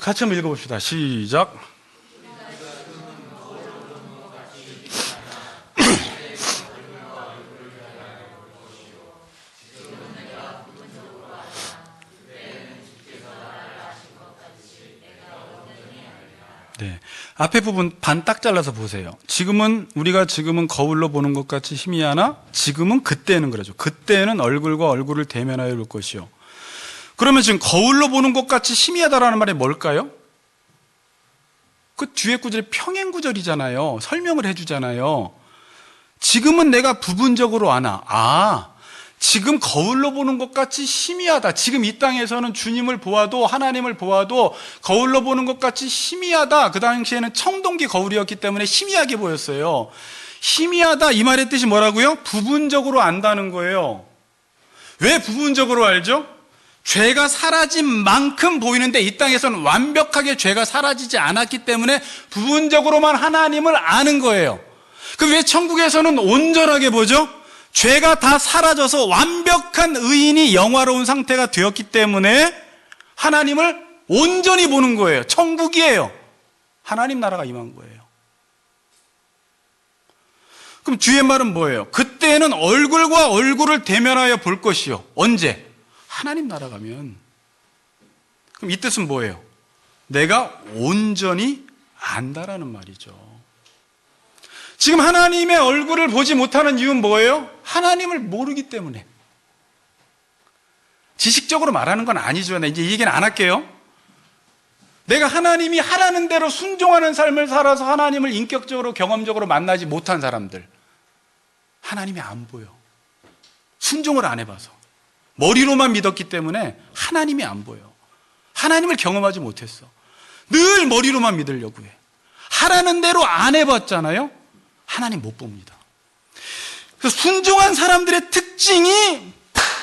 [SPEAKER 1] 같이 한번 읽어봅시다. 시작. 네. 앞에 부분 반 딱 잘라서 보세요. 우리가 지금은 거울로 보는 것 같이 희미하나 지금은 그때는 그러죠. 그때는 얼굴과 얼굴을 대면하여 볼 것이요. 그러면 지금 거울로 보는 것 같이 희미하다라는 말이 뭘까요? 그 뒤에 구절이 평행 구절이잖아요. 설명을 해주잖아요. 지금은 내가 부분적으로 아나. 지금 거울로 보는 것 같이 희미하다. 지금 이 땅에서는 주님을 보아도 하나님을 보아도 거울로 보는 것 같이 희미하다. 그 당시에는 청동기 거울이었기 때문에 희미하게 보였어요. 희미하다 이 말의 뜻이 뭐라고요? 부분적으로 안다는 거예요. 왜 부분적으로 알죠? 죄가 사라진 만큼 보이는데 이 땅에서는 완벽하게 죄가 사라지지 않았기 때문에 부분적으로만 하나님을 아는 거예요. 그럼 왜 천국에서는 온전하게 보죠? 죄가 다 사라져서 완벽한 의인이 영화로운 상태가 되었기 때문에 하나님을 온전히 보는 거예요. 천국이에요. 하나님 나라가 임한 거예요. 그럼 뒤에 말은 뭐예요? 그때는 얼굴과 얼굴을 대면하여 볼 것이요. 언제? 하나님 나라 가면. 그럼 이 뜻은 뭐예요? 내가 온전히 안다라는 말이죠. 지금 하나님의 얼굴을 보지 못하는 이유는 뭐예요? 하나님을 모르기 때문에. 지식적으로 말하는 건 아니죠. 이제 이 얘기는 안 할게요. 내가 하나님이 하라는 대로 순종하는 삶을 살아서 하나님을 인격적으로 경험적으로 만나지 못한 사람들, 하나님이 안 보여. 순종을 안 해봐서. 머리로만 믿었기 때문에 하나님이 안 보여. 하나님을 경험하지 못했어. 늘 머리로만 믿으려고 해. 하라는 대로 안 해봤잖아요. 하나님 못 봅니다. 그래서 순종한 사람들의 특징이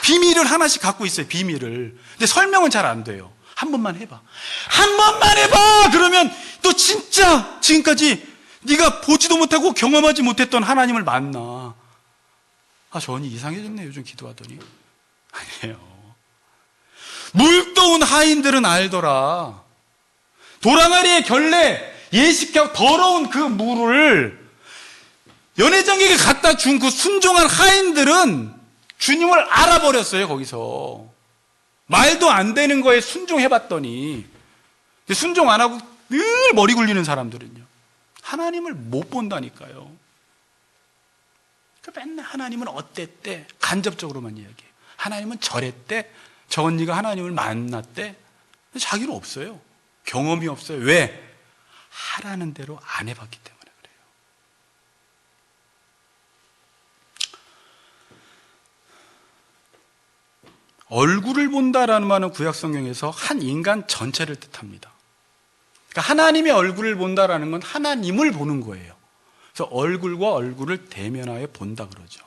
[SPEAKER 1] 비밀을 하나씩 갖고 있어요. 비밀을. 근데 설명은 잘 안 돼요. 한 번만 해봐. 한 번만 해봐! 그러면 또 진짜 지금까지 네가 보지도 못하고 경험하지 못했던 하나님을 만나. 아, 저언니 이상해졌네, 요즘 기도하더니. 아니에요. 물도운 하인들은 알더라. 도랑아리의 결례, 예식하고 더러운 그 물을 연회장에게 갖다 준 그 순종한 하인들은 주님을 알아버렸어요, 거기서. 말도 안 되는 거에 순종해봤더니. 순종 안 하고 늘 머리 굴리는 사람들은요, 하나님을 못 본다니까요. 맨날 하나님은 어땠대? 간접적으로만 이야기해요. 하나님은 저랬대? 저 언니가 하나님을 만났대? 자기는 없어요. 경험이 없어요. 왜? 하라는 대로 안 해봤기 때문에 그래요. 얼굴을 본다라는 말은 구약성경에서 한 인간 전체를 뜻합니다. 그러니까 하나님의 얼굴을 본다라는 건 하나님을 보는 거예요. 그래서 얼굴과 얼굴을 대면하여 본다 그러죠.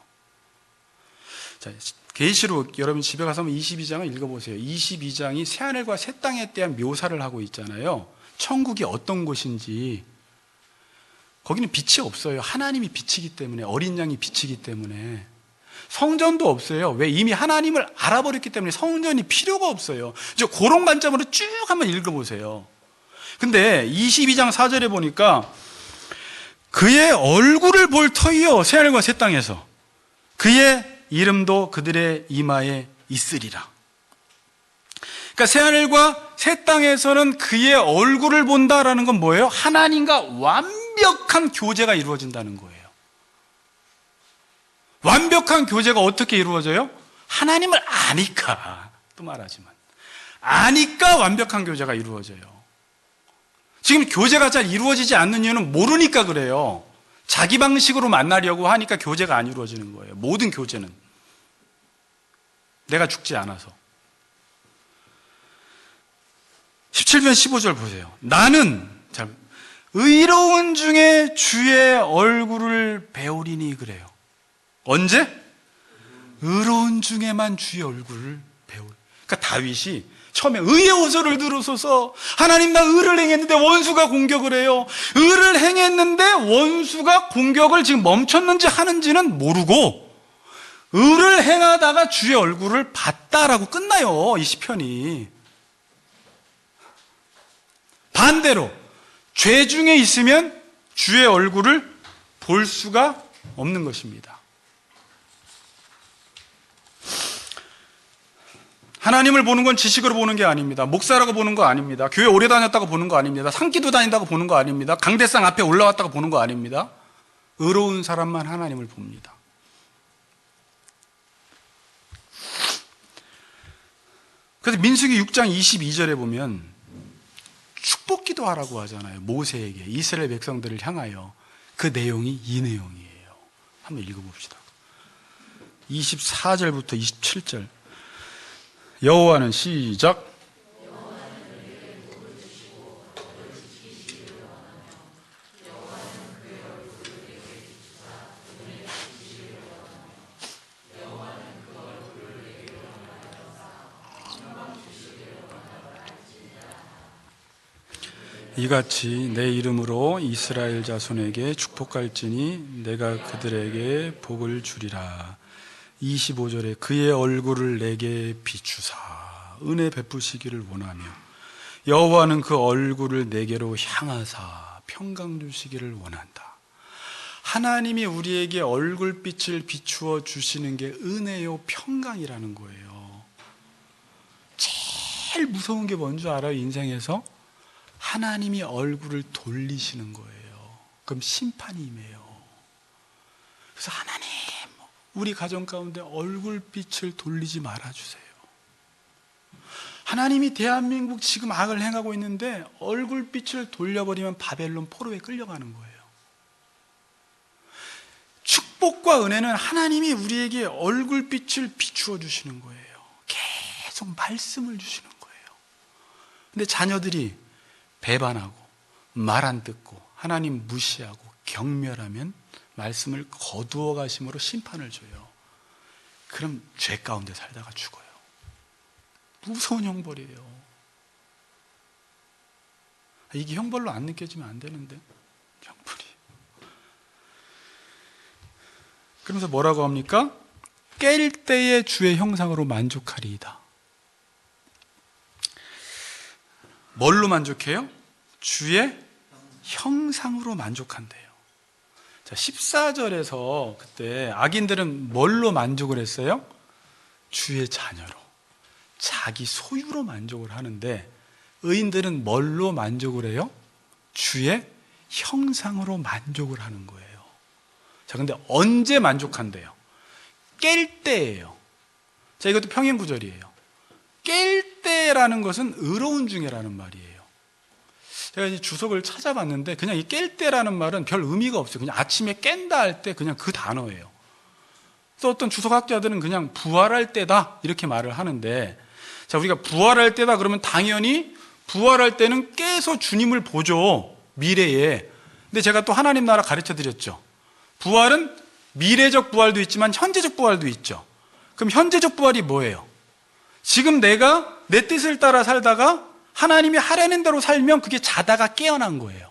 [SPEAKER 1] 자, 계시록 여러분 집에 가서 한번 22장을 읽어보세요. 22장이 새하늘과 새 땅에 대한 묘사를 하고 있잖아요. 천국이 어떤 곳인지. 거기는 빛이 없어요. 하나님이 빛이기 때문에, 어린 양이 빛이기 때문에. 성전도 없어요. 왜? 이미 하나님을 알아버렸기 때문에 성전이 필요가 없어요. 이제 그런 관점으로 쭉 한번 읽어보세요. 근데 22장 4절에 보니까 그의 얼굴을 볼 터이요, 새하늘과 새 땅에서 그의 이름도 그들의 이마에 있으리라. 그러니까 새하늘과 새 땅에서는 그의 얼굴을 본다라는 건 뭐예요? 하나님과 완벽한 교제가 이루어진다는 거예요. 완벽한 교제가 어떻게 이루어져요? 하나님을 아니까. 또 말하지만 아니까 완벽한 교제가 이루어져요. 지금 교제가 잘 이루어지지 않는 이유는 모르니까 그래요. 자기 방식으로 만나려고 하니까 교제가 안 이루어지는 거예요. 모든 교제는. 내가 죽지 않아서. 17편 15절 보세요. 나는 의로운 중에 주의 얼굴을 배우리니 그래요. 언제? 의로운 중에만 주의 얼굴을 배울. 그러니까 다윗이 처음에 의의 호소를 들으소서, 하나님 나 의를 행했는데 원수가 공격을 해요. 의를 행했는데 원수가 공격을 지금 멈췄는지 하는지는 모르고 의를 행하다가 주의 얼굴을 봤다라고 끝나요, 이 시편이. 반대로 죄 중에 있으면 주의 얼굴을 볼 수가 없는 것입니다. 하나님을 보는 건 지식으로 보는 게 아닙니다. 목사라고 보는 거 아닙니다. 교회 오래 다녔다고 보는 거 아닙니다. 산기도 다닌다고 보는 거 아닙니다. 강대상 앞에 올라왔다고 보는 거 아닙니다. 의로운 사람만 하나님을 봅니다. 그래서 민수기 6장 22절에 보면 축복기도 하라고 하잖아요. 모세에게, 이스라엘 백성들을 향하여. 그 내용이 이 내용이에요. 한번 읽어봅시다. 24절부터 27절. 여호와는 시작. 이같이 내 이름으로 이스라엘 자손에게 축복할지니 내가 그들에게 복을 주리라. 25절에 그의 얼굴을 내게 비추사 은혜 베푸시기를 원하며 여호와는 그 얼굴을 내게로 향하사 평강 주시기를 원한다. 하나님이 우리에게 얼굴빛을 비추어 주시는 게 은혜요 평강이라는 거예요. 제일 무서운 게 뭔 줄 알아요? 인생에서 하나님이 얼굴을 돌리시는 거예요. 그럼 심판이 임해요. 그래서 하나님, 우리 가정 가운데 얼굴빛을 돌리지 말아주세요. 하나님이 대한민국 지금 악을 행하고 있는데 얼굴빛을 돌려버리면 바벨론 포로에 끌려가는 거예요. 축복과 은혜는 하나님이 우리에게 얼굴빛을 비추어 주시는 거예요. 계속 말씀을 주시는 거예요. 근데 자녀들이 배반하고 말 안 듣고 하나님 무시하고 경멸하면 말씀을 거두어 가심으로 심판을 줘요. 그럼 죄 가운데 살다가 죽어요. 무서운 형벌이에요. 이게 형벌로 안 느껴지면 안 되는데 형벌이. 그러면서 뭐라고 합니까? 깰 때의 주의 형상으로 만족하리이다. 뭘로 만족해요? 주의 형상으로 만족한대요. 자, 14절에서 그때 악인들은 뭘로 만족을 했어요? 주의 자녀로, 자기 소유로 만족을 하는데 의인들은 뭘로 만족을 해요? 주의 형상으로 만족을 하는 거예요. 자, 근데 언제 만족한대요? 깰 때예요. 자, 이것도 평행 구절이에요. 깰 때라는 것은 의로운 중에라는 말이에요. 제가 이제 주석을 찾아봤는데 그냥 이 깰 때라는 말은 별 의미가 없어요. 그냥 아침에 깬다 할 때 그냥 그 단어예요. 그래서 어떤 주석학자들은 그냥 부활할 때다 이렇게 말을 하는데, 자, 우리가 부활할 때다 그러면 당연히 부활할 때는 깨서 주님을 보죠, 미래에. 근데 제가 또 하나님 나라 가르쳐 드렸죠. 부활은 미래적 부활도 있지만 현재적 부활도 있죠. 그럼 현재적 부활이 뭐예요? 지금 내가 내 뜻을 따라 살다가 하나님이 하라는 대로 살면 그게 자다가 깨어난 거예요.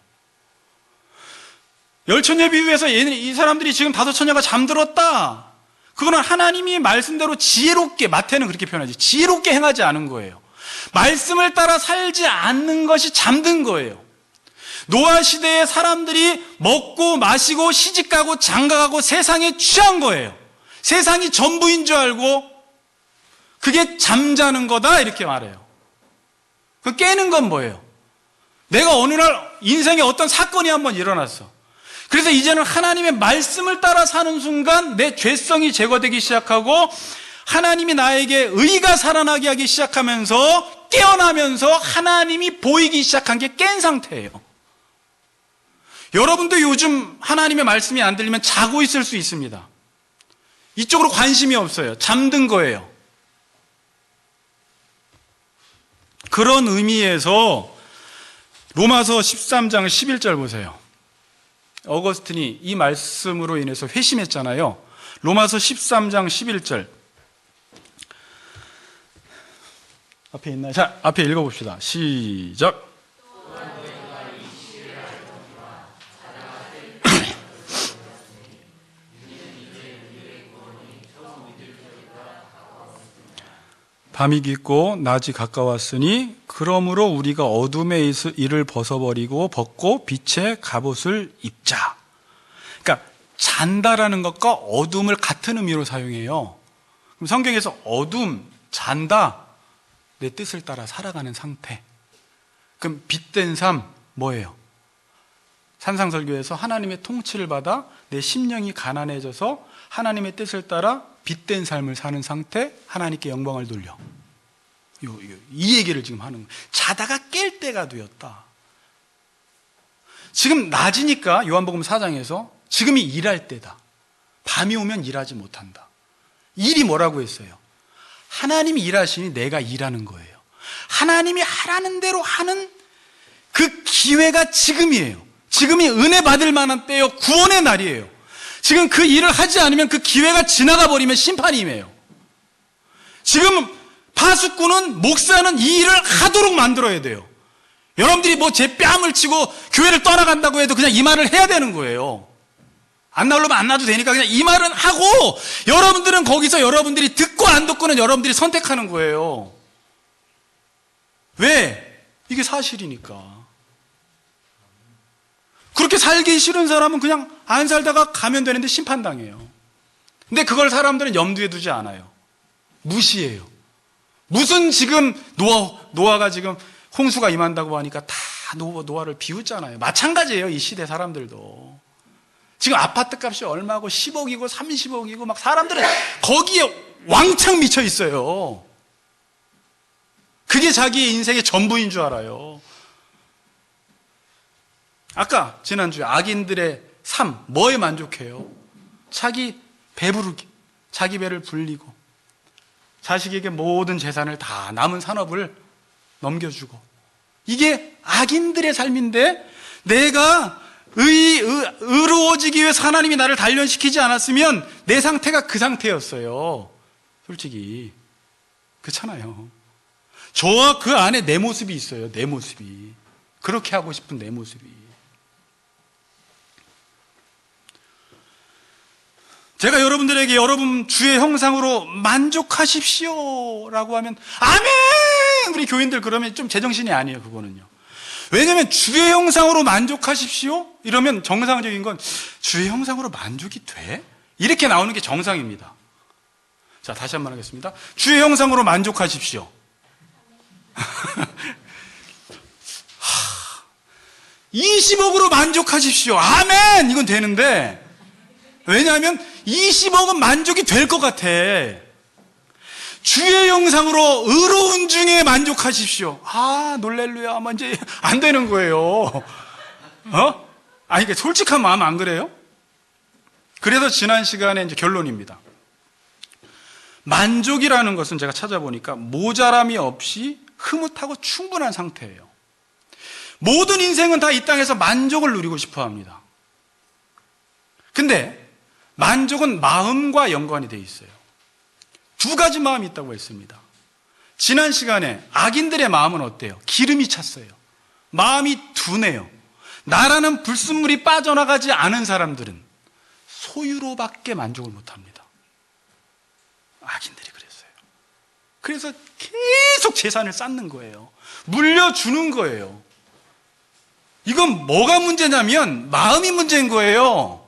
[SPEAKER 1] 열처녀 비유에서 이 사람들이 지금 5처녀가 잠들었다. 그거는 하나님이 말씀대로 지혜롭게, 마태는 그렇게 표현하지, 지혜롭게 행하지 않은 거예요. 말씀을 따라 살지 않는 것이 잠든 거예요. 노아 시대에 사람들이 먹고 마시고 시집가고 장가가고 세상에 취한 거예요. 세상이 전부인 줄 알고 그게 잠자는 거다 이렇게 말해요. 그 깨는 건 뭐예요? 내가 어느 날 인생에 어떤 사건이 한번 일어났어. 그래서 이제는 하나님의 말씀을 따라 사는 순간 내 죄성이 제거되기 시작하고 하나님이 나에게 의가 살아나게 하기 시작하면서 깨어나면서 하나님이 보이기 시작한 게 깬 상태예요. 여러분도 요즘 하나님의 말씀이 안 들리면 자고 있을 수 있습니다. 이쪽으로 관심이 없어요. 잠든 거예요. 그런 의미에서 로마서 13장 11절 보세요. 어거스틴이 이 말씀으로 인해서 회심했잖아요. 로마서 13장 11절 앞에 있나요? 자, 앞에 읽어봅시다. 시작. 밤이 깊고 낮이 가까웠으니 그러므로 우리가 어둠의 일을 벗고 빛의 갑옷을 입자. 그러니까 잔다라는 것과 어둠을 같은 의미로 사용해요. 그럼 성경에서 어둠, 잔다, 내 뜻을 따라 살아가는 상태. 그럼 빛된 삶 뭐예요? 산상설교에서 하나님의 통치를 받아 내 심령이 가난해져서 하나님의 뜻을 따라 빛된 삶을 사는 상태, 하나님께 영광을 돌려. 이 얘기를 지금 하는 거예요. 자다가 깰 때가 되었다. 지금 낮이니까 요한복음 4장에서 지금이 일할 때다. 밤이 오면 일하지 못한다. 일이 뭐라고 했어요? 하나님이 일하시니 내가 일하는 거예요. 하나님이 하라는 대로 하는 그 기회가 지금이에요. 지금이 은혜 받을 만한 때요. 구원의 날이에요. 지금 그 일을 하지 않으면 그 기회가 지나가 버리면 심판이 임해요. 지금 파수꾼은, 목사는 이 일을 하도록 만들어야 돼요. 여러분들이 뭐 제 뺨을 치고 교회를 떠나간다고 해도 그냥 이 말을 해야 되는 거예요. 안 나오려면 안 나도 되니까 그냥 이 말은 하고, 여러분들은 거기서 여러분들이 듣고 안 듣고는 여러분들이 선택하는 거예요. 왜? 이게 사실이니까. 그렇게 살기 싫은 사람은 그냥 안 살다가 가면 되는데 심판당해요. 근데 그걸 사람들은 염두에 두지 않아요. 무시해요. 무슨 지금 노아가 지금 홍수가 임한다고 하니까 다 노아를 비웃잖아요. 마찬가지예요. 이 시대 사람들도. 지금 아파트 값이 얼마고 10억이고 30억이고 막 사람들은 거기에 왕창 미쳐 있어요. 그게 자기의 인생의 전부인 줄 알아요. 아까 지난주에 악인들의 삶, 뭐에 만족해요? 자기 배부르기, 자기 배를 불리고 자식에게 모든 재산을 다 남은 산업을 넘겨주고, 이게 악인들의 삶인데, 내가 의로워지기 위해서 하나님이 나를 단련시키지 않았으면 내 상태가 그 상태였어요. 솔직히 그렇잖아요. 저와 그 안에 내 모습이 있어요. 내 모습이, 그렇게 하고 싶은 내 모습이. 제가 여러분들에게 여러분 주의 형상으로 만족하십시오 라고 하면 아멘! 우리 교인들 그러면 좀 제정신이 아니에요. 그거는요. 왜냐하면 주의 형상으로 만족하십시오? 이러면 정상적인 건 주의 형상으로 만족이 돼? 이렇게 나오는 게 정상입니다. 자, 다시 한번 하겠습니다. 주의 형상으로 만족하십시오. 20억으로 만족하십시오. 아멘! 이건 되는데, 왜냐하면 20억은 만족이 될 것 같아. 주의 형상으로 의로운 중에 만족하십시오. 놀렐루야. 이제 안 되는 거예요. 이게 솔직한 마음 안 그래요? 그래서 지난 시간에 이제 결론입니다. 만족이라는 것은 제가 찾아보니까 모자람이 없이 흐뭇하고 충분한 상태예요. 모든 인생은 다 이 땅에서 만족을 누리고 싶어 합니다. 근데 만족은 마음과 연관이 되어 있어요. 두 가지 마음이 있다고 했습니다. 지난 시간에 악인들의 마음은 어때요? 기름이 찼어요. 마음이 둔해요. 나라는 불순물이 빠져나가지 않은 사람들은 소유로밖에 만족을 못합니다. 악인들이 그랬어요. 그래서 계속 재산을 쌓는 거예요. 물려주는 거예요. 이건 뭐가 문제냐면 마음이 문제인 거예요.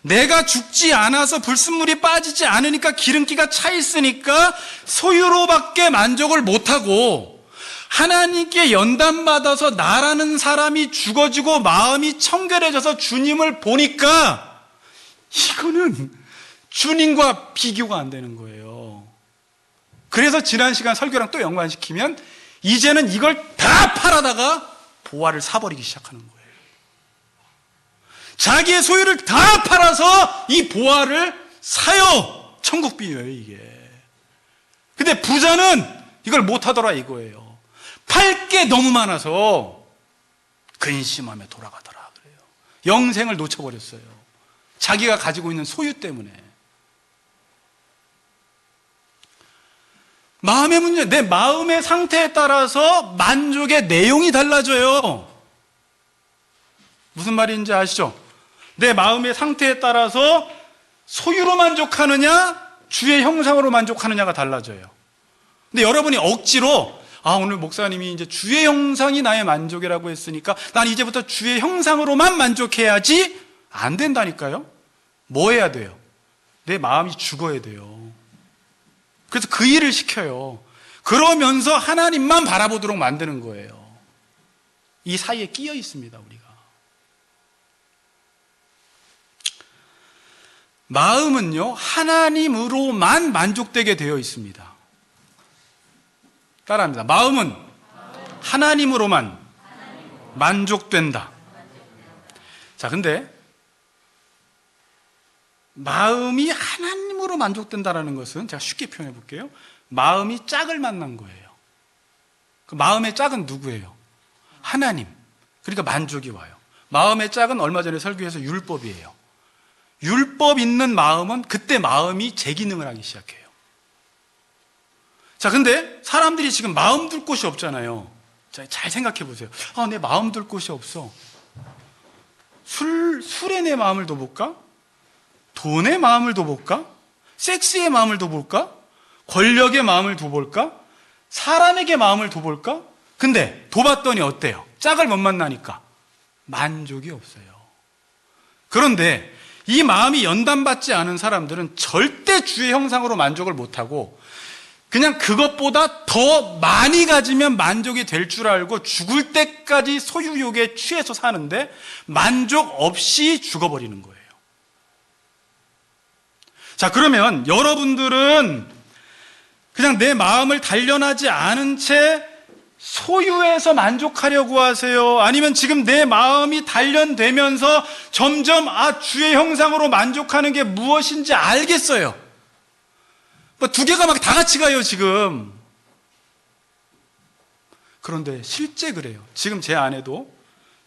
[SPEAKER 1] 내가 죽지 않아서 불순물이 빠지지 않으니까 기름기가 차 있으니까 소유로밖에 만족을 못하고, 하나님께 연단받아서 나라는 사람이 죽어지고 마음이 청결해져서 주님을 보니까 이거는 주님과 비교가 안 되는 거예요. 그래서 지난 시간 설교랑 또 연관시키면 이제는 이걸 다 팔아다가 보화를 사버리기 시작하는 거예요. 자기의 소유를 다 팔아서 이 보화를 사요. 천국 비유예요, 이게. 근데 부자는 이걸 못하더라 이거예요. 팔 게 너무 많아서 근심하며 돌아가더라 그래요. 영생을 놓쳐버렸어요. 자기가 가지고 있는 소유 때문에. 마음의 문제, 내 마음의 상태에 따라서 만족의 내용이 달라져요. 무슨 말인지 아시죠? 내 마음의 상태에 따라서 소유로 만족하느냐, 주의 형상으로 만족하느냐가 달라져요. 근데 여러분이 억지로 오늘 목사님이 이제 주의 형상이 나의 만족이라고 했으니까 난 이제부터 주의 형상으로만 만족해야지, 안 된다니까요. 뭐 해야 돼요? 내 마음이 죽어야 돼요. 그래서 그 일을 시켜요. 그러면서 하나님만 바라보도록 만드는 거예요. 이 사이에 끼어 있습니다, 우리가. 마음은요, 하나님으로만 만족되게 되어 있습니다. 따라합니다. 마음은 하나님으로만 만족된다. 자, 근데 마음이 하나님으로 만족된다는 것은 제가 쉽게 표현해 볼게요. 마음이 짝을 만난 거예요. 그 마음의 짝은 누구예요? 하나님. 그러니까 만족이 와요. 마음의 짝은 얼마 전에 설교해서 율법이에요. 율법 있는 마음은 그때 마음이 제 기능을 하기 시작해요. 자, 근데 사람들이 지금 마음 둘 곳이 없잖아요. 자, 잘 생각해 보세요. 내 마음 둘 곳이 없어. 술에 내 마음을 둬볼까? 돈의 마음을 둬볼까? 섹스의 마음을 둬볼까? 권력의 마음을 둬볼까? 사람에게 마음을 둬볼까? 근데 둬봤더니 어때요? 짝을 못 만나니까 만족이 없어요. 그런데 이 마음이 연단받지 않은 사람들은 절대 주의 형상으로 만족을 못하고 그냥 그것보다 더 많이 가지면 만족이 될 줄 알고 죽을 때까지 소유욕에 취해서 사는데 만족 없이 죽어버리는 거예요. 자, 그러면 여러분들은 그냥 내 마음을 단련하지 않은 채 소유에서 만족하려고 하세요? 아니면 지금 내 마음이 단련되면서 점점 주의 형상으로 만족하는 게 무엇인지 알겠어요. 두 개가 막 다 같이 가요, 지금. 그런데 실제 그래요. 지금 제 안에도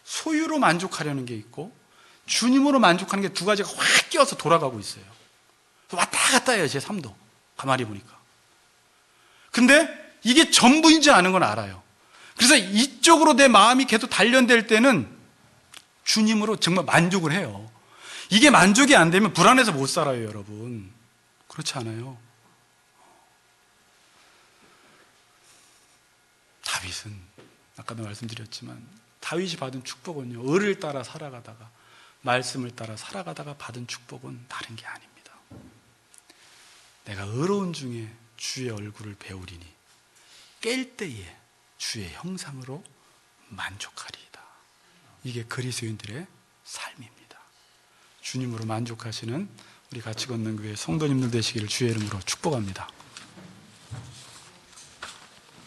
[SPEAKER 1] 소유로 만족하려는 게 있고 주님으로 만족하는 게 두 가지가 확 끼어서 돌아가고 있어요. 왔다 갔다 해요, 제 삶도. 가만히 보니까. 근데 이게 전부인지 아는 건 알아요. 그래서 이쪽으로 내 마음이 계속 단련될 때는 주님으로 정말 만족을 해요. 이게 만족이 안 되면 불안해서 못 살아요, 여러분. 그렇지 않아요? 다윗은 아까도 말씀드렸지만 다윗이 받은 축복은요, 을을 따라 살아가다가 말씀을 따라 살아가다가 받은 축복은 다른 게 아닙니다. 내가 의로운 중에 주의 얼굴을 배우리니 깰 때에 주의 형상으로 만족하리이다. 이게 그리스도인들의 삶입니다. 주님으로 만족하시는 우리 같이 걷는 교회 성도님들 되시기를 주의 이름으로 축복합니다.